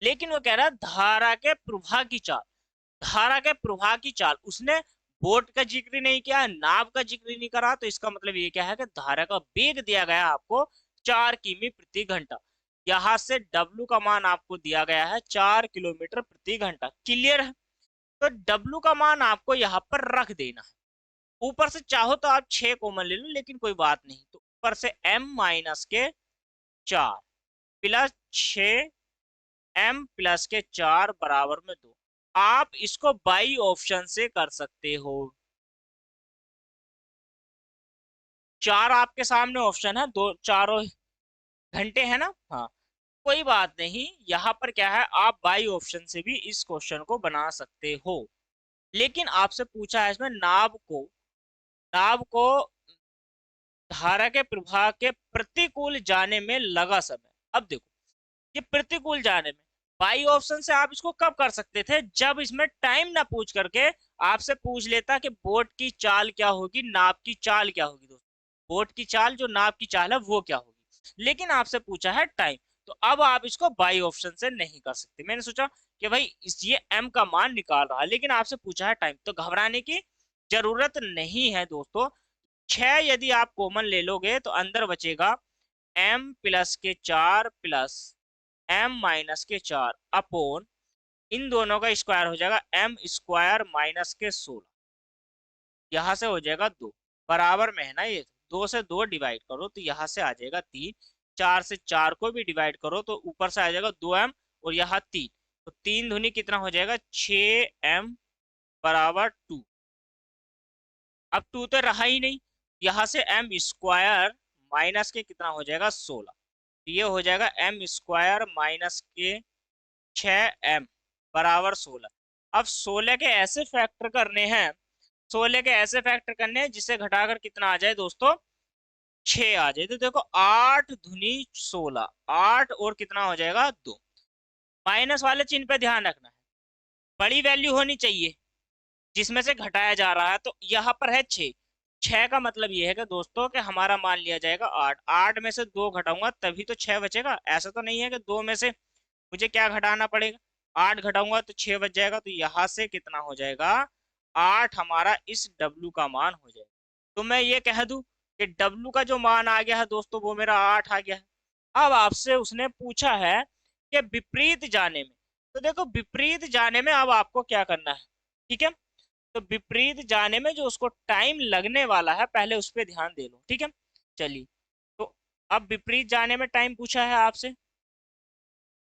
लेकिन वो कह रहा है धारा के प्रवाह की चाल, धारा के प्रवाह की चाल, उसने बोट का जिक्र नहीं किया, नाव का जिक्र नहीं करा, तो इसका मतलब ये क्या है कि धारा का वेग दिया गया आपको 4 किमी प्रति घंटा। यहां से W का मान आपको दिया गया है 4 किलोमीटर प्रति घंटा। क्लियर है, तो W का मान आपको यहाँ पर रख देना है। ऊपर से चाहो तो आप 6 कॉमन ले लो, लेकिन कोई बात नहीं, तो ऊपर से m माइनस के 4 प्लस 6 m प्लस के 4 बराबर में 2। आप इसको बाई ऑप्शन से कर सकते हो, 4 आपके सामने ऑप्शन है, दो चारों घंटे है ना, हाँ, कोई बात नहीं। यहाँ पर क्या है, आप बाई ऑप्शन से भी इस क्वेश्चन को बना सकते हो, लेकिन आपसे पूछा है इसमें नाव को धारा के प्रवाह के प्रतिकूल जाने में लगा समय। अब देखो, ये प्रतिकूल जाने में, बाई ऑप्शन से आप इसको कब कर सकते थे, जब इसमें टाइम ना पूछ करके आपसे पूछ लेता कि बोट की चाल क्या होगी, नाव की चाल क्या होगी। दोस्तों, बोट की चाल, जो नाव की चाल है वो क्या होगी, लेकिन आपसे पूछा है टाइम, तो अब आप इसको बाई ऑप्शन से नहीं कर सकते। मैंने सोचा कि भाई ये m का मान निकाल रहा है, लेकिन आपसे पूछा है टाइम, तो घबराने की जरूरत नहीं है दोस्तों। 6 यदि आप कॉमन ले लोगे तो अंदर बचेगा m प्लस के 4 प्लस m माइनस के 4 अपोन, इन दोनों का स्क्वायर हो जाएगा m स्क्वायर माइनस के 16। यहाँ से हो जाएगा 2, बराबर में है ना ये, 2 से 2 डिवाइड करो तो यहाँ से आ जाएगा 3, 4 से 4 को भी डिवाइड करो तो ऊपर से आ जाएगा 2m, और यहाँ 3, तो 3 दूनी कितना हो जाएगा 6m बराबर 2। अब 2 तो रहा ही नहीं, यहाँ से m स्क्वायर माइनस के कितना हो जाएगा 16, तो ये हो जाएगा m स्क्वायर माइनस के 6m बराबर 16। अब 16 के ऐसे फैक्टर करने हैं, 16 के ऐसे फैक्टर करने हैं जिससे घटाकर कितना आ जाए दोस्तों 6 आ जाए। तो देखो 8 धुनी 16, 8 और कितना हो जाएगा 2। माइनस वाले चिन्ह पे ध्यान रखना है, बड़ी वैल्यू होनी चाहिए जिसमें से घटाया जा रहा है, तो यहाँ पर है 6, 6 का मतलब ये है कि दोस्तों कि हमारा मान लिया जाएगा 8, 8 में से 2 घटाऊंगा तभी तो 6 बचेगा, ऐसा तो नहीं है कि 2 में से मुझे क्या घटाना पड़ेगा, 8 घटाऊंगा तो 6 बच जाएगा, तो यहाँ से कितना हो जाएगा 8 हमारा इस W का मान हो जाएगा। तो मैं ये कह दूं कि W का जो मान आ गया है दोस्तों वो मेरा 8 आ गया है। अब आपसे उसने पूछा है कि विपरीत जाने में, तो देखो विपरीत जाने में अब आपको क्या करना है, ठीक है, तो विपरीत जाने में जो उसको टाइम लगने वाला है पहले उस पर ध्यान दे लो, ठीक है। चलिए, तो अब विपरीत जाने में टाइम पूछा है आपसे,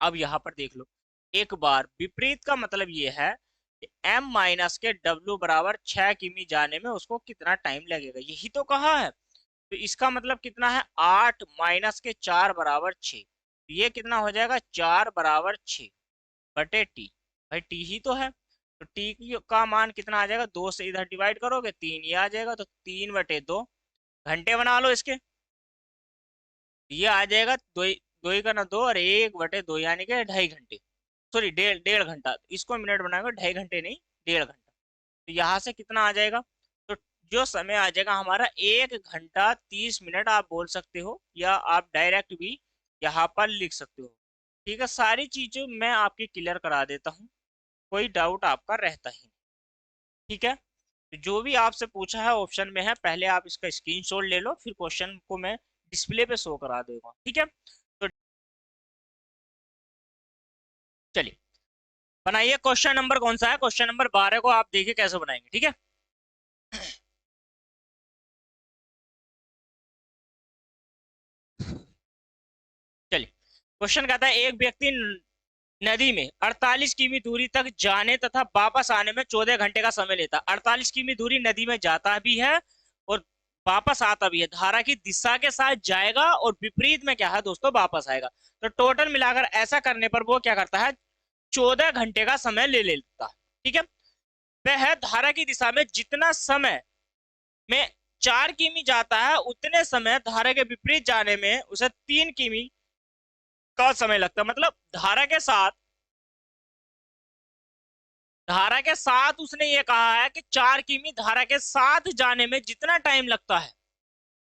अब यहाँ पर देख लो, एक बार विपरीत का मतलब ये है कि m माइनस के W बराबर 6 किमी जाने में उसको कितना टाइम लगेगा, यही तो कहा है। तो इसका मतलब कितना है 8 माइनस के 4 बराबर 6, तो ये कितना हो जाएगा 4 बराबर 6 बटे टी, भाई टी ही तो है, तो टी का मान कितना आ जाएगा, 2 से इधर डिवाइड करोगे 3 ये आ जाएगा, तो 3 बटे 2 घंटे बना लो इसके, ये आ जाएगा दो, दो ही का ना 2 और 1/2 यानी कि 2.5 घंटे, सॉरी डेढ़ डेढ़ घंटा, इसको मिनट बनाएंगे 2.5 घंटे नहीं 1.5 घंटा, तो यहाँ से कितना आ जाएगा, तो जो समय आ जाएगा हमारा 1 घंटा 30 मिनट आप बोल सकते हो, या आप डायरेक्ट भी यहाँ पर लिख सकते हो। ठीक है, सारी चीजें मैं आपकी क्लियर करा देता हूँ, कोई डाउट आपका रहता ही नहीं। ठीक है, तो जो भी आपसे पूछा है ऑप्शन में है, पहले आप इसका स्क्रीनशॉट ले लो, फिर क्वेश्चन को मैं डिस्प्ले पे शो करा दूंगा, ठीक है। तो चलिए बनाइए, क्वेश्चन नंबर कौन सा है, क्वेश्चन नंबर 12 को आप देखिए कैसे बनाएंगे, ठीक है। चलिए, क्वेश्चन कहता है एक व्यक्ति नदी में 48 किमी दूरी तक जाने तथा वापस आने में 14 घंटे का समय लेता, 48 किमी दूरी नदी में जाता भी है और वापस आता भी है, धारा की दिशा के साथ जाएगा और विपरीत में क्या है दोस्तों वापस आएगा, तो टोटल मिलाकर ऐसा करने पर वो क्या करता है 14 घंटे का समय ले लेता है, ठीक है। वह है धारा की दिशा में जितना समय में 4 किमी जाता है उतने समय धारा के विपरीत जाने में उसे 3 किमी का समय लगता है, मतलब धारा के साथ उसने ये कहा है कि 4 किमी धारा के साथ जाने में जितना टाइम लगता है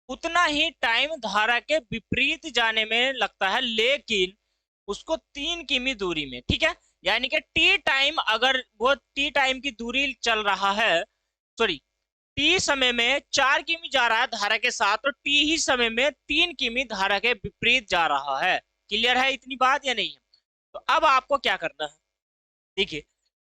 उतना ही टाइम धारा के विपरीत जाने में लगता है, लेकिन उसको 3 किमी दूरी में, ठीक है, यानी कि टी टाइम, अगर वो टी टाइम की दूरी चल रहा है, सॉरी टी समय में 4 किमी जा रहा है धारा के साथ, तो टी ही समय में 3 किमी धारा के विपरीत जा रहा है। क्लियर है इतनी बात या नहीं है? तो अब आपको क्या करना है, देखिए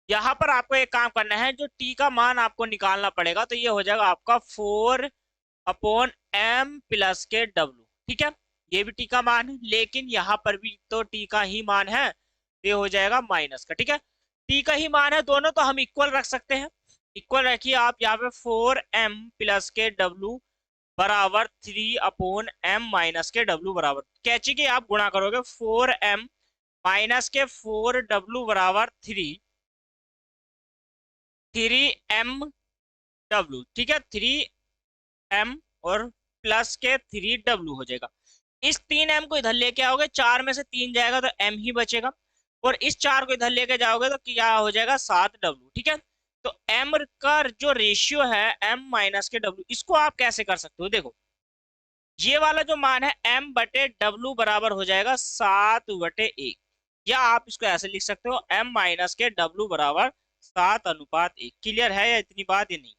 यहाँ पर आपको एक काम करना है, जो टी का मान आपको निकालना पड़ेगा, तो ये हो जाएगा आपका 4/m प्लस के W, ठीक है, ये भी टी का मान है, लेकिन यहाँ पर भी तो टी का ही मान है, ये हो जाएगा माइनस का, ठीक है, टी का ही मान है, दोनों तो हम इक्वल रख सकते हैं, इक्वल रखिए आप यहाँ पे 4m प्लस के W बराबर 3/m माइनस के W बराबर, कैची के आप गुणा करोगे 4m माइनस के 4W बराबर 3m W, ठीक है, 3m और प्लस के 3W हो जाएगा। इस 3m को इधर लेके आओगे, 4 में से 3 जाएगा तो m ही बचेगा, और इस 4 को इधर लेके जाओगे तो क्या हो जाएगा 7W, ठीक है। तो m का जो रेशियो है m माइनस के W, इसको आप कैसे कर सकते हो, देखो ये वाला जो मान है m बटे W बराबर हो जाएगा 7/1, या आप इसको ऐसे लिख सकते हो m माइनस के W बराबर 7/1। क्लियर है या इतनी बात ही नहीं,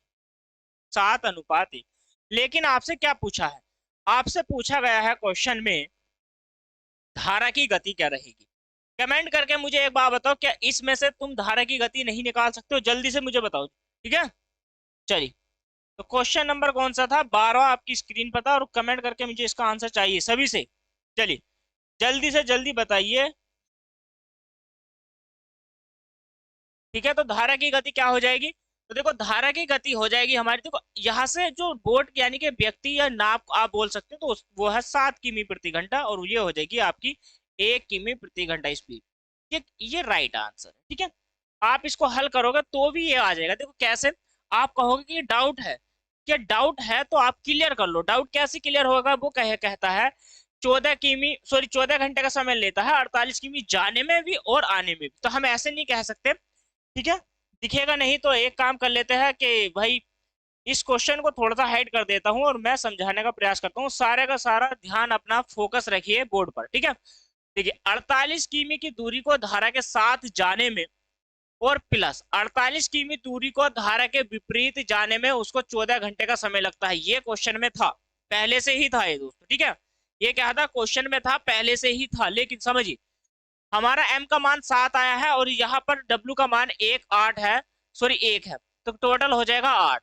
7/1। लेकिन आपसे क्या पूछा है, आपसे पूछा गया है क्वेश्चन में धारा की गति क्या रहेगी। कमेंट करके मुझे एक बात बताओ, क्या इसमें से तुम धारा की गति नहीं निकाल सकते हो, जल्दी से मुझे बताओ, ठीक है। चलिए तो क्वेश्चन नंबर कौन सा था? 12 आपकी स्क्रीन पर था, और कमेंट करके मुझे इसका आंसर चाहिए सभी से। चलिए जल्दी से जल्दी बताइए। ठीक है, तो धारा की गति क्या हो जाएगी? तो देखो धारा की गति हो जाएगी हमारी, देखो यहाँ से जो बोट यानी कि व्यक्ति या नाव आप बोल सकते हो, तो वो है 7 किमी प्रति घंटा, और ये हो जाएगी आपकी 1 किमी प्रति घंटा स्पीड। ये राइट आंसर है। ठीक है, आप इसको हल करोगे तो भी ये आ जाएगा। देखो कैसे, आप कहोगे कि डाउट है, क्या डाउट है तो आप क्लियर कर लो। डाउट कैसे क्लियर होगा? वो कहता है 14 घंटे का समय लेता है, 48 किमी जाने में भी और आने में भी। तो हम ऐसे नहीं कह सकते। ठीक है, दिखेगा नहीं तो एक काम कर लेते हैं कि भाई इस क्वेश्चन को थोड़ा सा हाइड कर देता हूं, और मैं समझाने का प्रयास करता हूँ। सारे का सारा ध्यान अपना फोकस रखिए बोर्ड पर। ठीक है, देखिए 48 किमी की दूरी को धारा के साथ जाने में, और प्लस 48 किमी दूरी को धारा के विपरीत जाने में उसको 14 घंटे का समय लगता है। ये क्वेश्चन में था, पहले से ही था ये दोस्तों। ठीक है, ये क्या था? क्वेश्चन में था, पहले से ही था। लेकिन समझिए, हमारा m का मान 7 आया है, और यहाँ पर w का मान 8 है, सॉरी 1 है, तो टोटल हो जाएगा 8,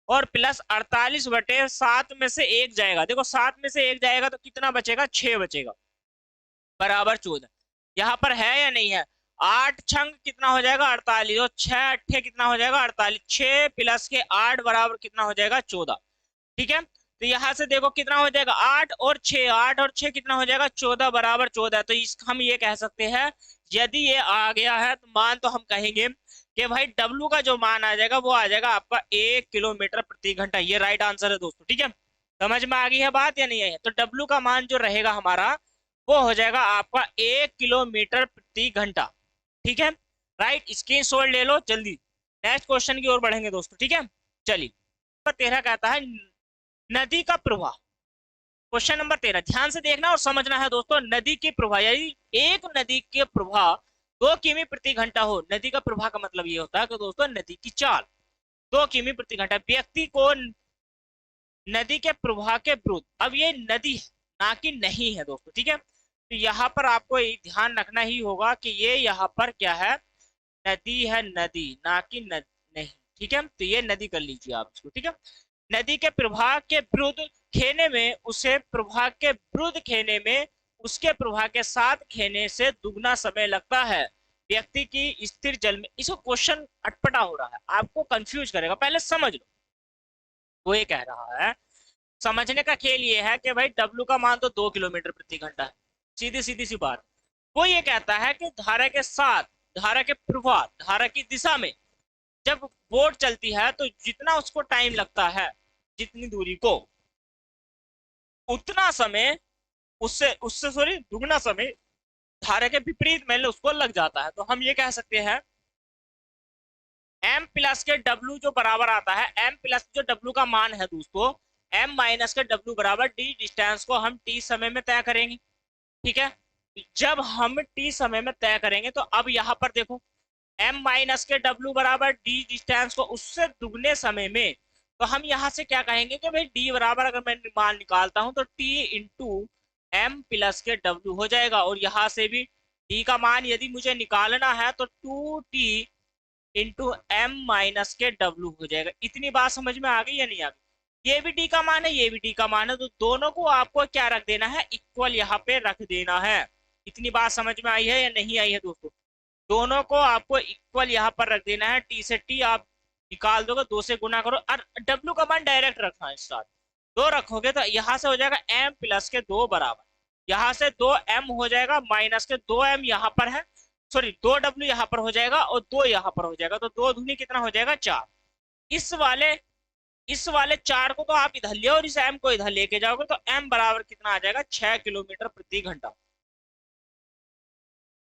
और प्लस 48/7 में से 1 जाएगा। देखो 7 में से 1 जाएगा तो कितना बचेगा? 6 बचेगा, बराबर 14। यहाँ पर है या नहीं है? 8 छंग कितना हो जाएगा? 48, और 6 अट्ठे कितना हो जाएगा? 48। 6 प्लस के 8 बराबर कितना हो जाएगा? 14। ठीक है, तो यहां से देखो कितना हो जाएगा? 8 और 6, 8 और 6 कितना हो जाएगा? 14, बराबर 14। तो इस हम ये कह सकते हैं, यदि ये आ गया है तो मान, तो हम कहेंगे कि भाई डब्लू का जो मान आ जाएगा वो आ जाएगा आपका 1 किलोमीटर प्रति घंटा। ये राइट आंसर है दोस्तों। ठीक है, समझ में आ गई है बात या नहीं आई है? तो डब्लू का मान जो रहेगा हमारा, वो हो जाएगा आपका 1 किलोमीटर प्रति घंटा। ठीक है, राइट, स्क्रीनशॉट ले लो जल्दी। नेक्स्ट क्वेश्चन की ओर बढ़ेंगे दोस्तों। ठीक है, चलिए। नंबर 13 कहता है नदी का प्रवाह। क्वेश्चन नंबर 13 ध्यान से देखना और समझना है दोस्तों। नदी के प्रवाह, यानी एक नदी के प्रवाह 2 किमी प्रति घंटा हो। नदी का प्रवाह का मतलब ये होता है कि दोस्तों नदी की चाल 2 किमी प्रति घंटा। व्यक्ति को नदी के प्रवाह के विरुद्ध, अब ये नदी है ना कि नहीं है दोस्तों। ठीक है, तो यहाँ पर आपको ध्यान रखना ही होगा कि ये यहाँ पर क्या है? नदी है, नदी ना कि नहीं। ठीक है, तो ये नदी कर लीजिए आप इसको। ठीक है, नदी के प्रवाह के विरुद्ध खेने में, उसे प्रवाह के विरुद्ध खेने में उसके प्रवाह के साथ खेने से दुगना समय लगता है। व्यक्ति की स्थिर जल में, इसको क्वेश्चन अटपटा हो रहा है, आपको कंफ्यूज करेगा, पहले समझ लो। वो ये कह रहा है, समझने का खेल ये है कि भाई डब्लू का मान तो 2 किलोमीटर प्रति घंटा है, सीधी सीधी सी बात। वो ये कहता है कि धारा के साथ, धारा के प्रवाह, धारा की दिशा में जब बोट चलती है तो जितना उसको टाइम लगता है, जितनी दूरी को, उतना समय उससे उससे सॉरी दुगना समय धारा के विपरीत में उसको लग जाता है। तो हम ये कह सकते हैं m प्लस के w जो बराबर आता है, m प्लस जो w का मान है दोस्तों, m माइनस के w बराबर d डिस्टेंस को हम t समय में तय करेंगे। ठीक है, जब हम t समय में तय करेंगे तो अब यहाँ पर देखो, m माइनस के w बराबर d डिस्टेंस को उससे दुगने समय में, तो हम यहाँ से क्या कहेंगे कि भाई d बराबर, अगर मैं मान निकालता हूं तो t इंटू एम प्लस के w हो जाएगा। और यहाँ से भी d का मान यदि मुझे निकालना है तो 2t इंटू एम माइनस के डब्ल्यू हो जाएगा। इतनी बात समझ में आ गई या नहीं आ गई? ये भी डी का मान है, ये भी डी का मान है, तो दोनों को आपको क्या रख देना है? इक्वल यहाँ पे रख देना है। इतनी बात समझ में आई है या नहीं आई है दोस्तों? दोनों को आपको इक्वल यहाँ पर रख देना है। टी से टी आप निकाल दोगे, 2 से गुना करो, और डब्ल्यू का मान डायरेक्ट रखना है स्टार्ट। 2 रखोगे तो यहाँ से हो जाएगा एम प्लस के 2 बराबर, यहाँ से 2m हो जाएगा माइनस के 2m यहाँ पर है, सॉरी 2w यहाँ पर हो जाएगा, और 2 यहाँ पर हो जाएगा, तो 2 दूनी कितना हो जाएगा? 4। इस वाले इस वाले 4 को तो आप इधर ले, और इस m को इधर लेके जाओगे तो m बराबर कितना आ जाएगा? 6 किलोमीटर प्रति घंटा।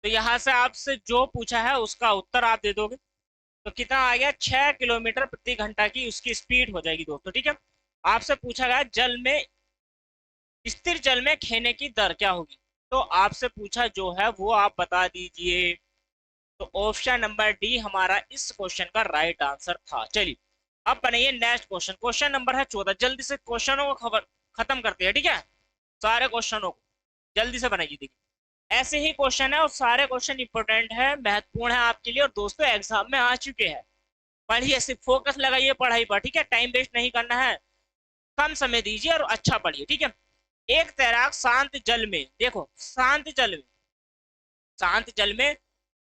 तो यहाँ से आपसे जो पूछा है उसका उत्तर आप दे दोगे, तो कितना आ गया? 6 किलोमीटर प्रति घंटा की उसकी स्पीड हो जाएगी दोस्तों। ठीक है, आपसे पूछा गया जल में, स्थिर जल में खेने की दर क्या होगी, तो आपसे पूछा जो है वो आप बता दीजिए। तो ऑप्शन नंबर डी हमारा इस क्वेश्चन का राइट आंसर था। चलिए अब बनाइए नेक्स्ट क्वेश्चन। क्वेश्चन नंबर है 14। जल्दी से क्वेश्चनों को खबर खत्म करते हैं। ठीक है, सारे क्वेश्चनों को जल्दी से बनाइए। देखिए ऐसे ही क्वेश्चन है, और सारे क्वेश्चन इंपोर्टेंट है, महत्वपूर्ण है आपके लिए, और दोस्तों एग्जाम में आ चुके हैं। पढ़िए, सिर्फ फोकस लगाइए पढ़ाई पर, ठीक है, टाइम वेस्ट नहीं करना है, कम समय दीजिए और अच्छा पढ़िए, ठीक है। एक तैराक शांत जल में, देखो शांत जल में, शांत जल में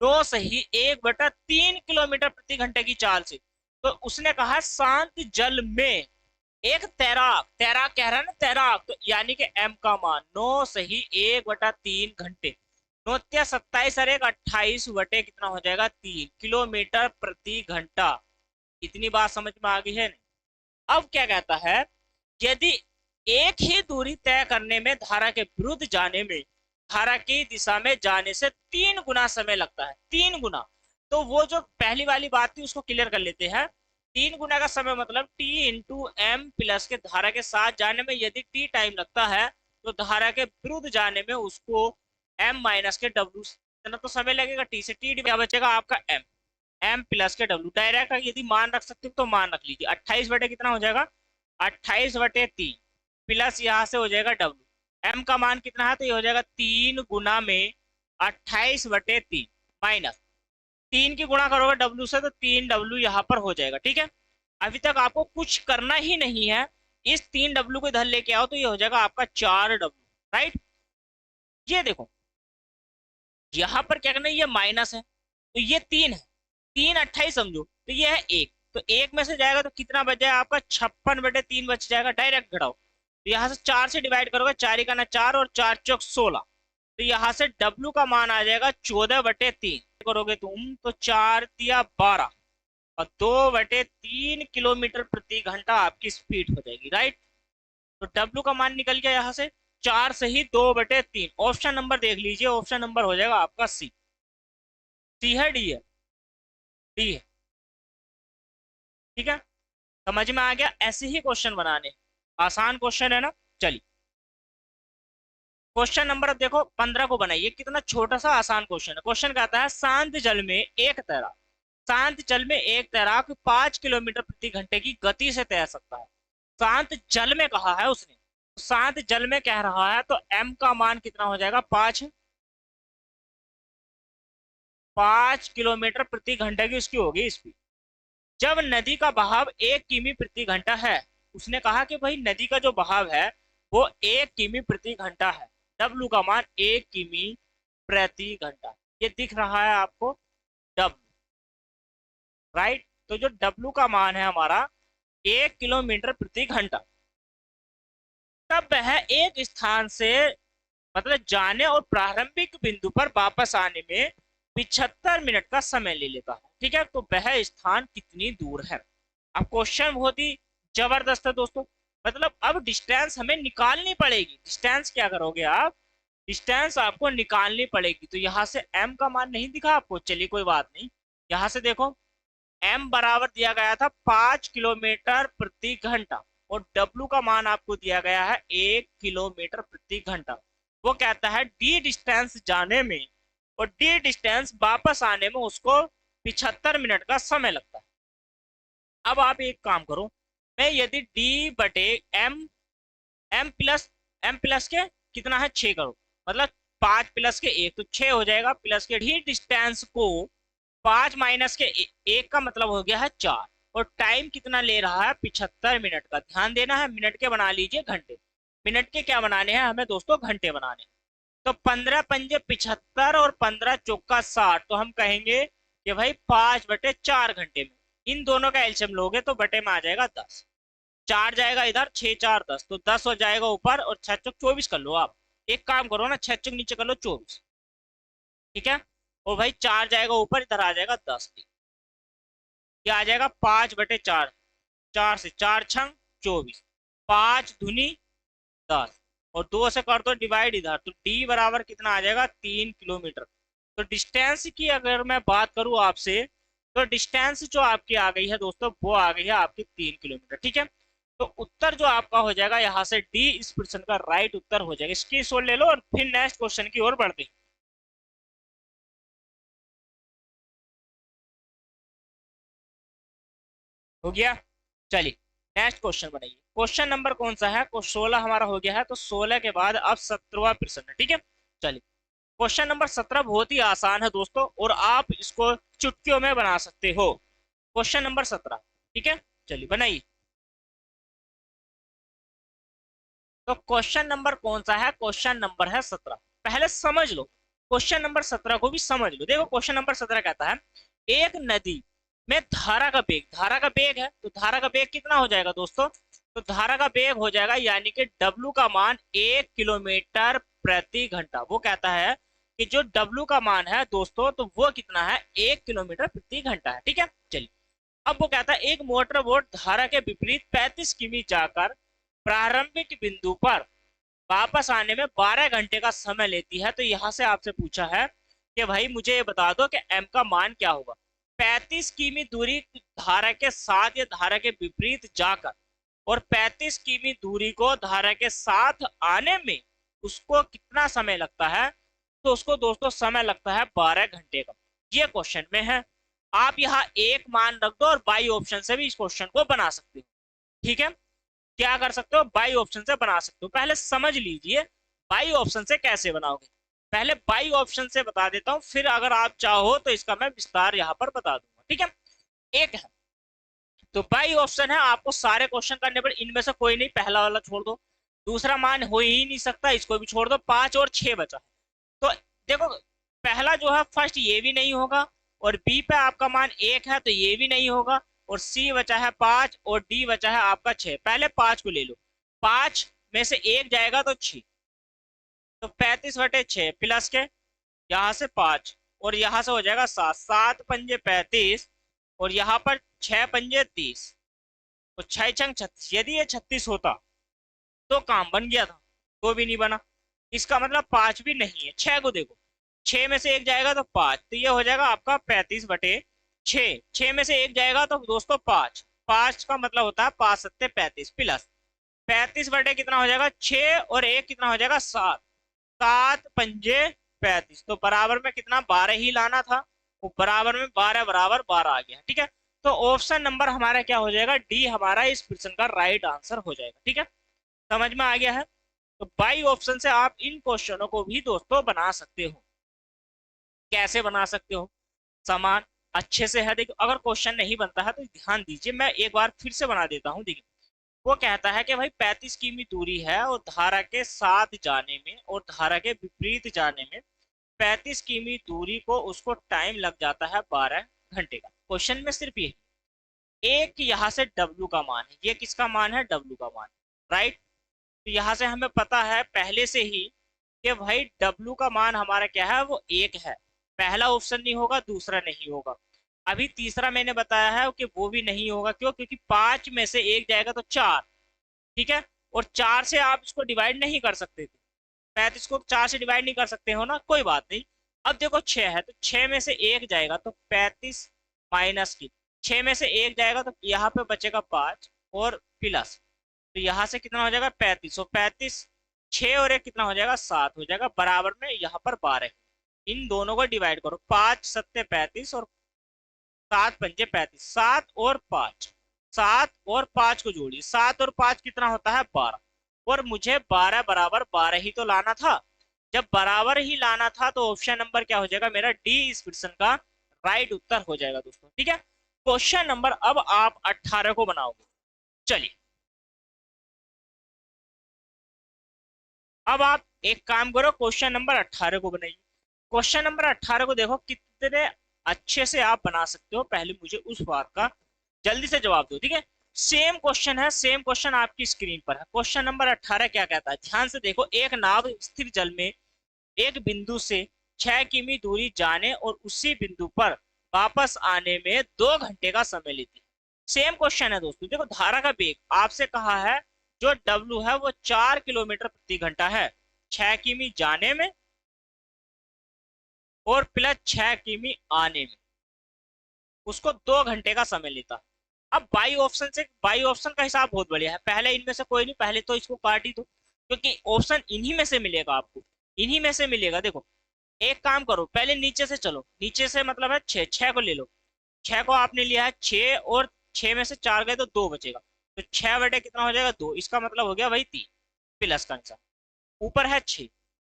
दो सही 1/3 किलोमीटर प्रति घंटे की चाल से, तो उसने कहा शांत जल में एक तैराक, तैराक कह रहा है ना तैराक, तो यानी कि एम का मान 9 सही 1/3 घंटे, 9 × 27 और 1 × 28 कितना हो जाएगा 3 किलोमीटर प्रति घंटा। इतनी बात समझ में आ गई है? अब क्या कहता है, यदि एक ही दूरी तय करने में धारा के विरुद्ध जाने में धारा की दिशा में जाने से 3 गुना समय लगता है, 3 गुना, तो वो जो पहली वाली बात थी उसको क्लियर कर लेते हैं। 3 गुना का समय मतलब T × M+ के धारा के साथ जाने में यदि T टाइम लगता है, तो धारा के विरुद्ध जाने में उसको M- के W इतना तो समय लगेगा। T से T क्या बचेगा आपका M+ के W, डायरेक्ट यदि मान रख सकते हो तो मान रख लीजिए। 28 बटे कितना हो जाएगा 28/3 प्लस यहाँ से हो जाएगा W, M का मान कितना है तो ये हो जाएगा 3 गुना में 28/3 माइनस 3 की गुणा करोगे W से तो 3W यहाँ पर हो जाएगा, ठीक है। अभी तक आपको कुछ करना ही नहीं है, इस 3W को इधर लेके आओ तो ये हो जाएगा आपका 4W, राइट। ये देखो यहाँ पर क्या करना है, ये माइनस है तो ये 3 है, 3 28 समझो तो ये है 1, तो 1 में से जाएगा तो कितना बच जाएगा आपका 56/3 बच जाएगा, डायरेक्ट घटाओ, तो यहाँ से 4 से डिवाइड करोगे, 4 का ना 4 और 4 × 4 = 16, तो यहाँ से W का मान आ जाएगा 14/3, करोगे तुम तो 4 × 3 = 12 और 2/3 किलोमीटर प्रति घंटा आपकी स्पीड हो जाएगी, राइट। तो W का मान निकल गया यहाँ से 4 सही 2/3। ऑप्शन नंबर देख लीजिए, ऑप्शन नंबर हो जाएगा आपका सी। सी है डी है? डी है, ठीक है। समझ में आ गया? ऐसे ही क्वेश्चन बनाने, आसान क्वेश्चन है ना। चलिए क्वेश्चन नंबर अब देखो 15 को बनाइए, कितना छोटा सा आसान क्वेश्चन है। क्वेश्चन कहता है शांत जल में एक तैराक, शांत जल में एक तैराक 5 किलोमीटर प्रति घंटे की गति से तैर सकता है। शांत जल में कहा है उसने, शांत जल में कह रहा है तो M का मान कितना हो जाएगा 5 किलोमीटर प्रति घंटे की उसकी होगी स्पीड। जब नदी का बहाव 1 किमी प्रति घंटा है, उसने कहा कि भाई नदी का जो बहाव है वो 1 किमी प्रति घंटा है, W का मान 1 किमी प्रति घंटा, ये दिख रहा है आपको W, राइट। तो जो W का मान है हमारा 1 किलोमीटर प्रति घंटा, तब वह एक स्थान से मतलब जाने और प्रारंभिक बिंदु पर वापस आने में 75 मिनट का समय ले लेता है, ठीक है। तो वह स्थान कितनी दूर है। अब क्वेश्चन बहुत ही जबरदस्त है दोस्तों, मतलब अब डिस्टेंस हमें निकालनी पड़ेगी। डिस्टेंस क्या करोगे आप, डिस्टेंस आपको निकालनी पड़ेगी। तो यहाँ से M का मान नहीं दिखा आपको, चलिए कोई बात नहीं, यहाँ से देखो M बराबर दिया गया था 5 किलोमीटर प्रति घंटा और W का मान आपको दिया गया है 1 किलोमीटर प्रति घंटा। वो कहता है D डिस्टेंस जाने में और D डिस्टेंस वापस आने में उसको 75 मिनट का समय लगता है। अब आप एक काम करो, मैं यदि D/M, M+ के कितना है 6 करो, मतलब 5 प्लस के 1 तो 6 हो जाएगा, प्लस के D डिस्टेंस को 5 माइनस के 1 का मतलब हो गया है 4, और टाइम कितना ले रहा है 75 मिनट का। ध्यान देना है, मिनट के बना लीजिए घंटे, मिनट के क्या बनाने हैं हमें दोस्तों, घंटे बनाने। तो 15×5 = 75 और 15×4 = 60, तो हम कहेंगे कि भाई 5/4 घंटे में इन दोनों का एलसीएम लोगे तो बटे में आ जाएगा 10, 4 जाएगा इधर, 6×4 = 10, तो 10 हो जाएगा ऊपर और 6×4 = 24 कर लो आप। एक काम करो ना, 6 नीचे कर लो 24, ठीक है। और भाई 4 जाएगा ऊपर, इधर आ जाएगा 10, क्या आ जाएगा 5/4, 4 से 4×6 = 24, 5×2 = 10 और 2 से कर दो डिवाइड इधर, तो D बराबर कितना आ जाएगा 3 किलोमीटर। तो डिस्टेंस की अगर मैं बात करूं आपसे, तो डिस्टेंस जो आपकी आ गई है दोस्तों वो आ गई है आपकी 3 किलोमीटर, ठीक है। तो उत्तर जो आपका हो जाएगा यहाँ से D इस प्रश्न का राइट उत्तर हो जाएगा। इसकी सोच ले लो और फिर नेक्स्ट क्वेश्चन की ओर बढ़ते हैं। हो गया, चलिए नेक्स्ट क्वेश्चन बनाइए। क्वेश्चन नंबर कौन सा है, 16 हमारा हो गया है, तो 16 के बाद अब 17वां प्रश्न है, ठीक है। चलिए क्वेश्चन नंबर 17 बहुत ही आसान है दोस्तों और आप इसको चुटकियों में बना सकते हो। Question number 17। ठीक है, चलिए बनाइए। तो क्वेश्चन नंबर कौन सा है? क्वेश्चन नंबर है 17। पहले समझ लो, क्वेश्चन नंबर 17 को भी समझ लो। देखो क्वेश्चन नंबर 17 कहता है एक नदी में धारा का वेग, धारा का वेग है तो धारा का वेग कितना हो जाएगा दोस्तों? तो धारा का वेग हो जाएगा यानी कि डब्लू का मान 1 किलोमीटर प्रति घंटा। वो कहता है कि जो डब्लू का मान है दोस्तों तो वो कितना है? 1 किलोमीटर प्रति घंटा है। ठीक है, चलिए। अब वो कहता है एक मोटर बोट धारा के विपरीत 35 किमी जाकर प्रारंभिक बिंदु पर वापस आने में 12 घंटे का समय लेती है। तो यहां से आपसे पूछा है कि भाई मुझे ये बता दो कि एम का मान क्या होगा। 35 किमी दूरी धारा के साथ या धारा के विपरीत जाकर और 35 किमी दूरी को धारा के साथ आने में उसको कितना समय लगता है? तो उसको दोस्तों समय लगता है 12 घंटे का। ये क्वेश्चन में है। आप यहाँ एक मान रख दो और बाई ऑप्शन से भी इस क्वेश्चन को बना सकते हो। ठीक है, क्या कर सकते हो? बाई ऑप्शन से बना सकते हो। पहले समझ लीजिए बाई ऑप्शन से कैसे बनाओगे। पहले बाई ऑप्शन से बता देता हूं, फिर अगर आप चाहो तो इसका मैं विस्तार यहाँ पर बता दूंगा। ठीक है, एक है तो बाई ऑप्शन है, आपको सारे क्वेश्चन करने पर इनमें से कोई नहीं, पहला वाला छोड़ दो। दूसरा मान हो ही नहीं सकता, इसको भी छोड़ दो। 5 और 6 बचा। तो देखो पहला जो है फर्स्ट, ये भी नहीं होगा। और बी पे आपका मान 1 है तो ये भी नहीं होगा। और सी बचा है 5 और डी बचा है आपका 6। पहले 5 को ले लो। 5 में से 1 जाएगा तो 6, तो 35/6 प्लस के यहाँ से 5 और यहाँ से हो जाएगा 7। 7 पंजे 35 और यहाँ पर 6 पंजे 30 और 6 छंग 36। यदि ये 36 होता तो काम बन गया था, तो भी नहीं बना। इसका मतलब 5 भी नहीं है। 6 को देखो, 6 में से 1 जाएगा तो 5, तो ये हो जाएगा आपका 35/6। 6 में से 1 जाएगा तो दोस्तों 5। 5 का मतलब होता है 5 × 7 = 35 प्लस 35 कितना हो जाएगा? 6 और 1 कितना हो जाएगा? 7। 7 पंजे 35, तो बराबर में कितना? 12 ही लाना था। वो बराबर में 12 बराबर 12 आ गया। ठीक है, तो ऑप्शन नंबर हमारा क्या हो जाएगा? डी हमारा इस प्रश्न का राइट आंसर हो जाएगा। ठीक है, समझ में आ गया है? तो बाई ऑप्शन से आप इन क्वेश्चनों को भी दोस्तों बना सकते हो। कैसे बना सकते हो? समान अच्छे से है। देखो अगर क्वेश्चन नहीं बनता है तो ध्यान दीजिए, मैं एक बार फिर से बना देता हूँ। देखिए वो कहता है कि भाई 35 किमी दूरी है और धारा के साथ जाने में और धारा के विपरीत जाने में 35 किमी दूरी को उसको टाइम लग जाता है 12 घंटे का। क्वेश्चन में सिर्फ ये एक यहाँ से डब्लू का मान है, ये किसका मान है? डब्लू का मान। राइट, तो यहाँ से हमें पता है पहले से ही कि भाई डब्लू का मान हमारा क्या है? वो 1 है। पहला ऑप्शन नहीं होगा, दूसरा नहीं होगा। अभी तीसरा मैंने बताया है कि वो भी नहीं होगा। क्यों? क्योंकि 5 में से 1 जाएगा तो 4। ठीक है, और 4 से आप इसको डिवाइड नहीं कर सकते थे। 35 को 4 से डिवाइड नहीं कर सकते हो ना, कोई बात नहीं। अब देखो 6 है तो 6 में से 1 जाएगा तो 35 माइनस की 6 में से 1 जाएगा तो यहाँ पे बचेगा 5 और प्लस, तो यहाँ से कितना हो जाएगा? 35। और 35 6 और 1 कितना हो जाएगा? 7 हो जाएगा। बराबर में यहाँ पर 12। इन दोनों को डिवाइड करो। 5 × 7 = 35 और 7 पंजे 35। 7 और 5 को जोड़िए। 7 और 5 कितना होता है? 12। और मुझे 12 बराबर 12 ही तो लाना था। जब बराबर ही लाना था तो ऑप्शन नंबर क्या हो जाएगा मेरा? डी इस प्रश्न का राइट उत्तर हो जाएगा दोस्तों। ठीक है, क्वेश्चन नंबर अब आप 18 को बनाओगे। चलिए अब आप एक काम करो, क्वेश्चन नंबर 18 को बनाइए। क्वेश्चन नंबर 18 को देखो कितने अच्छे से आप बना सकते हो, पहले मुझे उस बात का जल्दी से जवाब दो। ठीक है, सेम क्वेश्चन है, सेम क्वेश्चन आपकी स्क्रीन पर है। क्वेश्चन नंबर 18 क्या कहता है? ध्यान से देखो। एक नाव स्थिर जल में एक बिंदु से 6 किमी दूरी जाने और उसी बिंदु पर वापस आने में 2 घंटे का समय लेती है। सेम क्वेश्चन है दोस्तों। देखो धारा का वेग आपसे कहा है, जो डब्लू है वो 4 किलोमीटर प्रति घंटा है 6 किमी जाने में और प्लस 6 किमी आने में, उसको 2 घंटे का समय लेता। अब बाई ऑप्शन से, बाई ऑप्शन का हिसाब बहुत बढ़िया है। पहले इनमें से कोई नहीं, पहले तो इसको काट ही दो क्योंकि ऑप्शन इन्हीं में से मिलेगा आपको, इन्हीं में से मिलेगा। देखो एक काम करो, पहले नीचे से चलो। नीचे से मतलब है 6, 6 को ले लो। 6 को आपने लिया है 6 और 6 में से 4 गए तो 2 बचेगा। तो 6 बटे कितना हो जाएगा? 2। इसका मतलब हो गया भाई 3 प्लस का आंसर। ऊपर है 6,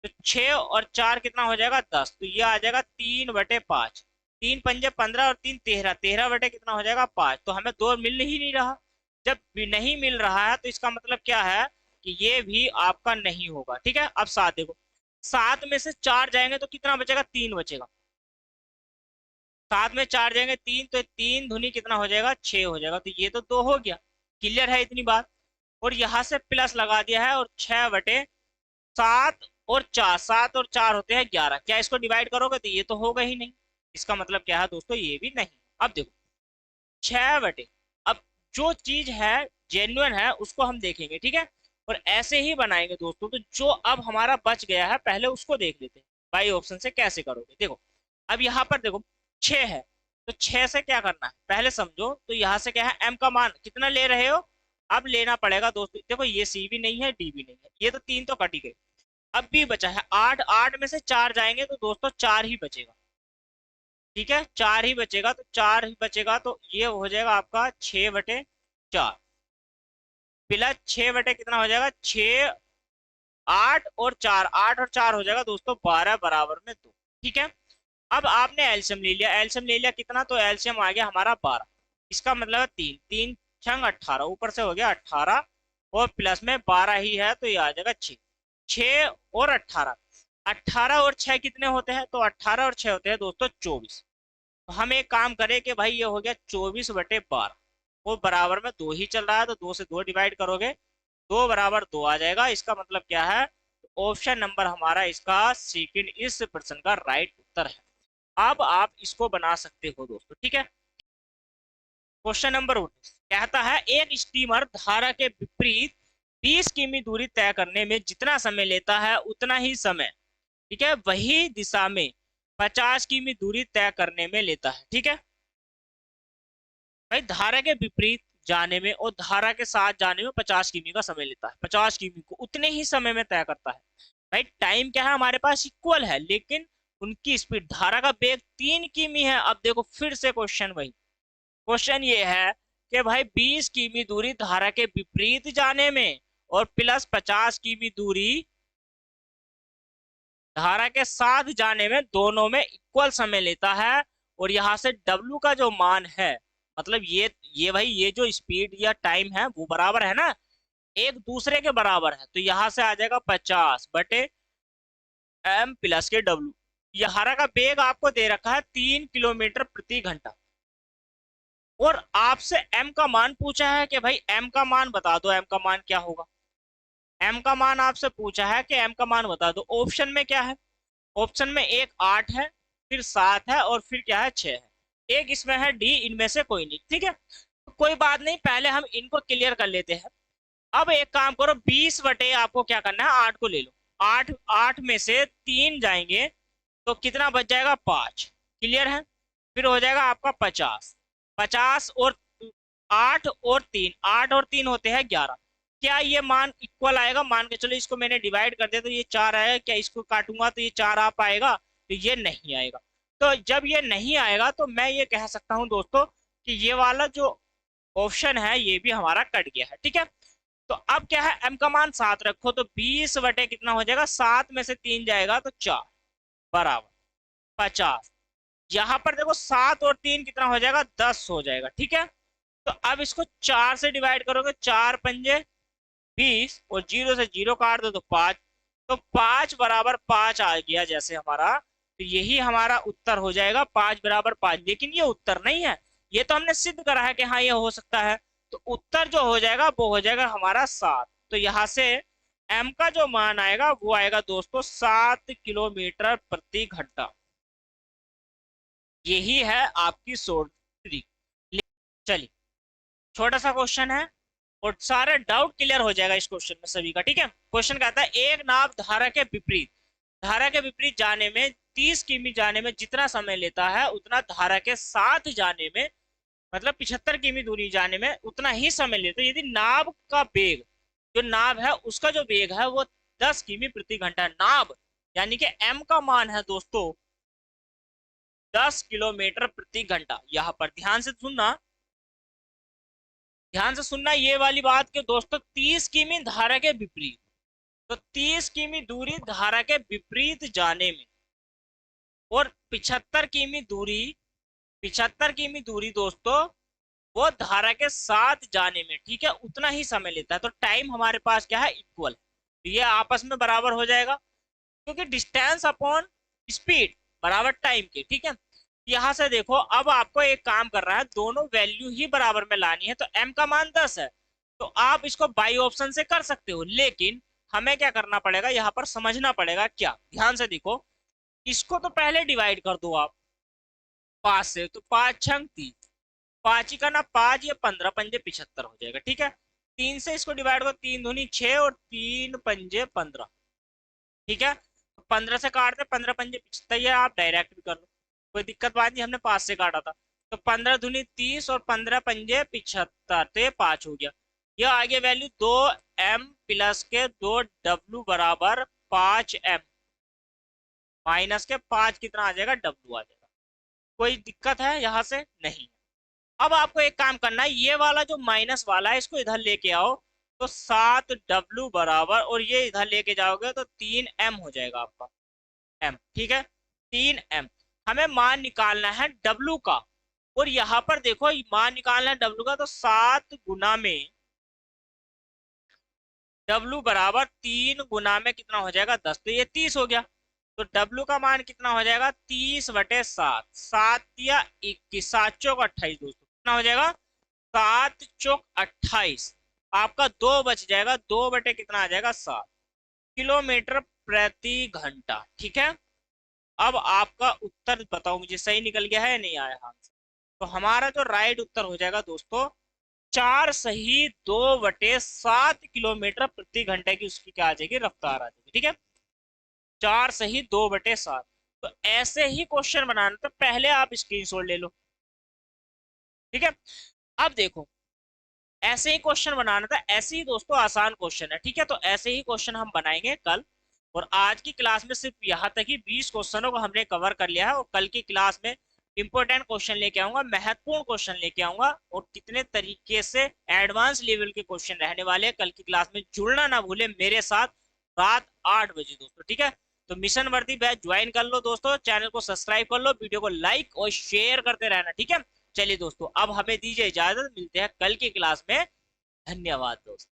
तो 6 और 4 कितना हो जाएगा? 10। तो ये आ जाएगा 3/5। 3 पंजे 15 और 3 13, 13 बटे कितना हो जाएगा 5। तो हमें 2 मिल ही नहीं रहा। जब भी नहीं मिल रहा है तो इसका मतलब क्या है कि ये भी आपका नहीं होगा। ठीक है, अब 7 देखो, 7 में से 4 जाएंगे तो कितना बचेगा, 3 बचेगा। 7 में 4 जाएंगे 3, तो 3 धुनी कितना हो जाएगा, 6 हो जाएगा। तो ये तो 2 हो गया। क्लियर है इतनी बात। और यहां से प्लस लगा दिया है, और 6/7 और 4, 7 और 4 होते हैं 11। क्या इसको डिवाइड करोगे तो ये तो होगा ही नहीं। इसका मतलब क्या है दोस्तों, ये भी नहीं। अब देखो 6/, अब जो चीज है जेन्युइन है उसको हम देखेंगे, ठीक है। और ऐसे ही बनाएंगे दोस्तों। तो जो अब हमारा बच गया है पहले उसको देख लेते हैं बाई ऑप्शन से कैसे करोगे। देखो अब यहाँ पर देखो 6 है, तो 6 से क्या करना है पहले समझो। तो यहाँ से क्या है, m का मान कितना ले रहे हो, अब लेना पड़ेगा दोस्तों। देखो ये c भी नहीं है, d भी नहीं है, ये तो 3 तो कट ही गए। अब भी बचा है 8, 8 में से 4 जाएंगे तो दोस्तों 4 ही बचेगा। ठीक है, 4 ही बचेगा, तो 4 ही बचेगा, तो ये हो जाएगा आपका 6/4 प्लस 6 बटे कितना हो जाएगा 6, 8 और 4, 8 और 4 हो जाएगा दोस्तों 12 बराबर में 2। ठीक है, अब आपने एलसीएम ले लिया। एलसीएम ले लिया कितना, तो एलसीएम आ गया हमारा 12। इसका मतलब है 3, 3 छंग 18, ऊपर से हो गया 18 और प्लस में 12 ही है, तो ये आ जाएगा 6। 6 और 18, 18 और 6 कितने होते हैं, तो 18 और 6 होते हैं दोस्तों 24। तो हम एक काम करें कि भाई ये हो गया 24/12, वो बराबर में 2 ही चल रहा है, तो 2 से 2 डिवाइड करोगे 2 बराबर 2 आ जाएगा। इसका मतलब क्या है, ऑप्शन नंबर हमारा इसका सेकंड इस प्रश्न का राइट उत्तर है। अब आप इसको बना सकते हो दोस्तों। ठीक है, क्वेश्चन नंबर 19 कहता है एक स्टीमर धारा के विपरीत 20 किमी दूरी तय करने में जितना समय लेता है उतना ही समय, ठीक है, वही दिशा में 50 किमी दूरी तय करने में लेता है। ठीक है भाई, धारा के विपरीत जाने में और धारा के साथ जाने में 50 किमी का समय लेता है। 50 किमी को उतने ही समय में तय करता है। भाई टाइम क्या है हमारे पास इक्वल है, लेकिन उनकी स्पीड, धारा का वेग 3 किमी है। अब देखो फिर से क्वेश्चन वही, क्वेश्चन ये है कि भाई 20 किमी दूरी धारा के विपरीत जाने में और प्लस 50 किमी दूरी धारा के साथ जाने में, दोनों में इक्वल समय लेता है। और यहाँ से W का जो मान है, मतलब ये भाई ये जो स्पीड या टाइम है वो बराबर है ना, एक दूसरे के बराबर है। तो यहाँ से आ जाएगा 50/m प्लस के W। धारा का वेग आपको दे रखा है 3 किलोमीटर प्रति घंटा, और आपसे m का मान पूछा है कि भाई m का मान बता दो, m का मान क्या होगा। m का मान आपसे पूछा है कि m का मान बता दो। ऑप्शन में क्या है, ऑप्शन में एक 8 है, फिर 7 है, और फिर क्या है 6 है। एक इसमें है डी, इनमें से कोई नहीं। ठीक है, तो कोई बात नहीं, पहले हम इनको क्लियर कर लेते हैं। अब एक काम करो, 20 बटे आपको क्या करना है 8 को ले लो। 8, 8 में से 3 जाएंगे तो कितना बच जाएगा 5। क्लियर है, फिर हो जाएगा आपका 50। 50 और 8 और 3, 8 और 3 होते हैं 11। क्या ये मान इक्वल आएगा, मान के चलो इसको मैंने डिवाइड कर दिया तो ये 4 आएगा। क्या इसको काटूंगा तो ये 4 आ पाएगा, तो ये नहीं आएगा। तो जब ये नहीं आएगा तो मैं ये कह सकता हूं दोस्तों कि ये वाला जो ऑप्शन है ये भी हमारा कट गया है। ठीक है, तो अब क्या है, m का मान 7 रखो, तो 20 बटे कितना हो जाएगा, 7 में से 3 जाएगा तो 4 बराबर 50। यहां पर देखो 7 और 3 कितना हो जाएगा, 10 हो जाएगा। ठीक है, तो अब इसको 4 से डिवाइड करोगे, 4 पंजे 20 और 0 से 0 काट दो तो 5। तो 5 बराबर 5 आ गया जैसे हमारा, तो यही हमारा उत्तर हो जाएगा 5 बराबर 5। लेकिन ये उत्तर नहीं है, ये तो हमने सिद्ध करा है कि हाँ ये हो सकता है। तो उत्तर जो हो जाएगा वो हो जाएगा हमारा 7। तो यहाँ से m का जो मान आएगा वो आएगा दोस्तों 7 किलोमीटर प्रति घंटा। यही है आपकी शॉर्ट ट्रिक। चलिए, छोटा सा क्वेश्चन है और सारे डाउट क्लियर हो जाएगा इस क्वेश्चन में सभी का। ठीक है, क्वेश्चन कहता है एक नाव धारा के विपरीत जाने में 30 किमी जाने में जितना समय लेता है उतना धारा के साथ जाने में, मतलब 75 किमी दूरी जाने में उतना ही समय लेता है। यदि नाव का वेग, जो नाव है उसका जो वेग है वो 10 किमी प्रति घंटा, नाव यानी कि m का मान है दोस्तों 10 किलोमीटर प्रति घंटा। यहाँ पर ध्यान से सुनना ये वाली बात कि दोस्तों 30 किमी धारा के विपरीत, तो 30 किमी दूरी धारा के विपरीत जाने में और 75 किमी दूरी 75 किमी दूरी दोस्तों वो धारा के साथ जाने में, ठीक है, उतना ही समय लेता है। तो टाइम हमारे पास क्या है, इक्वल, तो ये आपस में बराबर हो जाएगा, क्योंकि डिस्टेंस अपॉन स्पीड बराबर टाइम के, ठीक है। यहां से देखो, अब आपको एक काम कर रहा है, दोनों वैल्यू ही बराबर में लानी है। तो m का मान 10 है, तो आप इसको बाई ऑप्शन से कर सकते हो, लेकिन हमें क्या करना पड़ेगा, यहाँ पर समझना पड़ेगा क्या, ध्यान से देखो। इसको तो पहले डिवाइड कर दो आप 5 से, तो 5 6 30, 5 ही का ना 5, ये 15 पंजे 75 हो जाएगा, ठीक है। 3 से इसको डिवाइड करो, 3 दूनी 6 और 3 पंजे 15, ठीक है। 15 से काटते 15 पंजे 75, ये आप डायरेक्ट भी कर लो, कोई दिक्कत बात नहीं, हमने 5 से काटा था। तो 15 दूनी 30 और 15 पंजे 75, तो ये 5 हो गया। ये आगे वैल्यू 2m प्लस के 2w बराबर 5m, माइनस के 5 कितना आ जाएगा, w आ जाएगा। कोई दिक्कत है यहाँ से, नहीं। अब आपको एक काम करना है, ये वाला जो माइनस वाला है इसको इधर लेके आओ, तो 7w बराबर, और ये इधर लेके जाओगे तो 3m हो जाएगा आपका, m, ठीक है। 3m, हमें मान निकालना है w का, और यहाँ पर देखो मान निकालना है w का, तो 7 गुना में w बराबर 3 गुना में कितना हो जाएगा, 10, तो ये 30 हो गया। तो w का मान कितना हो जाएगा, 30/7, 7 या 21, 7 चौक 28 दोस्तों, कितना हो जाएगा, 7 चौक 28। आपका 2 बच जाएगा, 2 बटे कितना आ जाएगा, 7 किलोमीटर प्रति घंटा, ठीक है। अब आपका उत्तर बताओ मुझे, सही निकल गया है या नहीं आया आंसर। तो हमारा जो राइट उत्तर हो जाएगा दोस्तों, 4 सही 2/7 किलोमीटर प्रति घंटे की उसकी क्या आ जाएगी, रफ्तार आ जाएगी, ठीक है। 4 सही 2/7। तो ऐसे ही क्वेश्चन बनाना, तो पहले आप स्क्रीनशॉट ले लो, ठीक है। अब देखो, ऐसे ही क्वेश्चन बनाना था, ऐसे ही दोस्तों आसान क्वेश्चन है, ठीक है। तो ऐसे ही क्वेश्चन हम बनाएंगे कल, और आज की क्लास में सिर्फ यहाँ तक ही 20 क्वेश्चनों को हमने कवर कर लिया है, और कल की क्लास में इंपॉर्टेंट क्वेश्चन लेके आऊंगा, महत्वपूर्ण क्वेश्चन लेके आऊंगा, और कितने तरीके से एडवांस लेवल के क्वेश्चन रहने वाले हैं। कल की क्लास में जुड़ना ना भूले मेरे साथ, रात 8 बजे दोस्तों, ठीक है। तो मिशन वर्दी बैच ज्वाइन कर लो दोस्तों, चैनल को सब्सक्राइब कर लो, वीडियो को लाइक और शेयर करते रहना, ठीक है। चलिए दोस्तों, अब हमें दीजिए इजाजत, मिलते हैं कल की क्लास में। धन्यवाद दोस्तों।